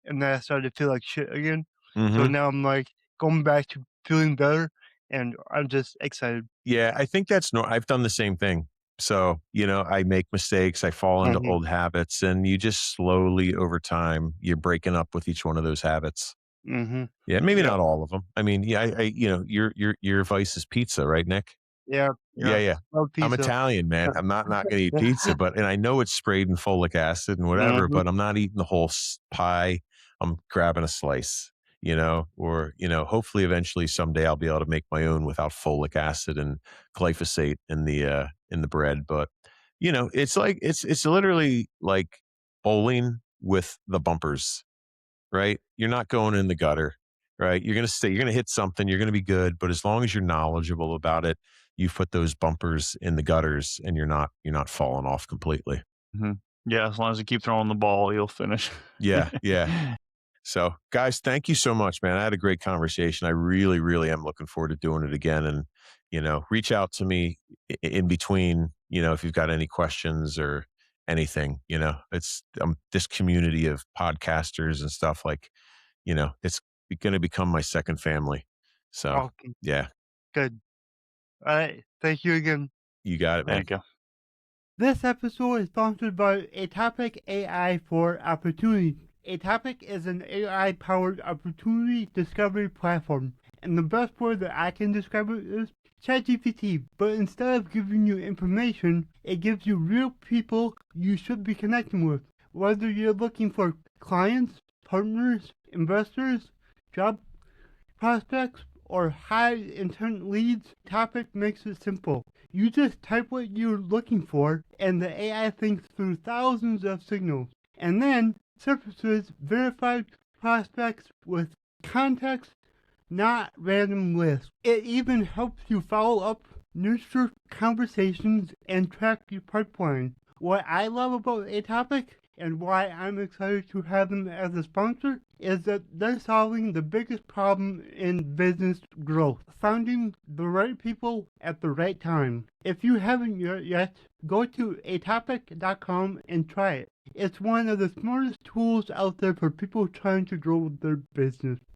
and then I started to feel like shit again. So Hmm. now I'm like going back to feeling better, and I'm just excited. Yeah, I think I've done the same thing. So, I make mistakes, I fall into Mhm, old habits, and you just slowly over time, you're breaking up with each one of those habits. mhm. Yeah, maybe Yep, not all of them. I mean, yeah, your vice is pizza, right, Nick? yeah, Yeah, yeah. yeah. Love I'm pizza. Italian, man. I'm not gonna eat pizza, and I know it's sprayed in folic acid and whatever, Mhm, but I'm not eating the whole pie. I'm grabbing a slice, or hopefully eventually someday I'll be able to make my own without folic acid and glyphosate in the bread. But it's like it's literally like bowling with the bumpers, right? You're not going in the gutter, right? You're gonna hit something, you're gonna be good, but as long as you're knowledgeable about it, you put those bumpers in the gutters and you're not falling off completely. Mhm. Yeah, as long as you keep throwing the ball, you'll finish. Yeah, yeah. So guys, thank you so much, man. I had a great conversation. I really, really am looking forward to doing it again. And, reach out to me in between, if you've got any questions or anything, it's this community of podcasters and stuff like, it's going to become my second family. So awesome. yeah, Good. All right. Thank you again. you got it, man. Thank you. This episode is sponsored by Atopic AI for Opportunity. Atopic is an AI-powered opportunity discovery platform, and the best word that I can describe it is ChatGPT. But instead of giving you information, it gives you real people you should be connecting with. Whether you're looking for clients, partners, investors, job prospects, or high intent leads, Topic makes it simple. You just type what you're looking for, and the AI thinks through thousands of signals, and then surfaces verified prospects with context, not random lists. It even helps you follow up, nurture conversations, and track your pipeline. What I love about Atopic and why I'm excited to have them as a sponsor is that they're solving the biggest problem in business growth, finding the right people at the right time. If you haven't yet, go to atopic.com and try it. It's one of the smartest tools out there for people trying to grow their business.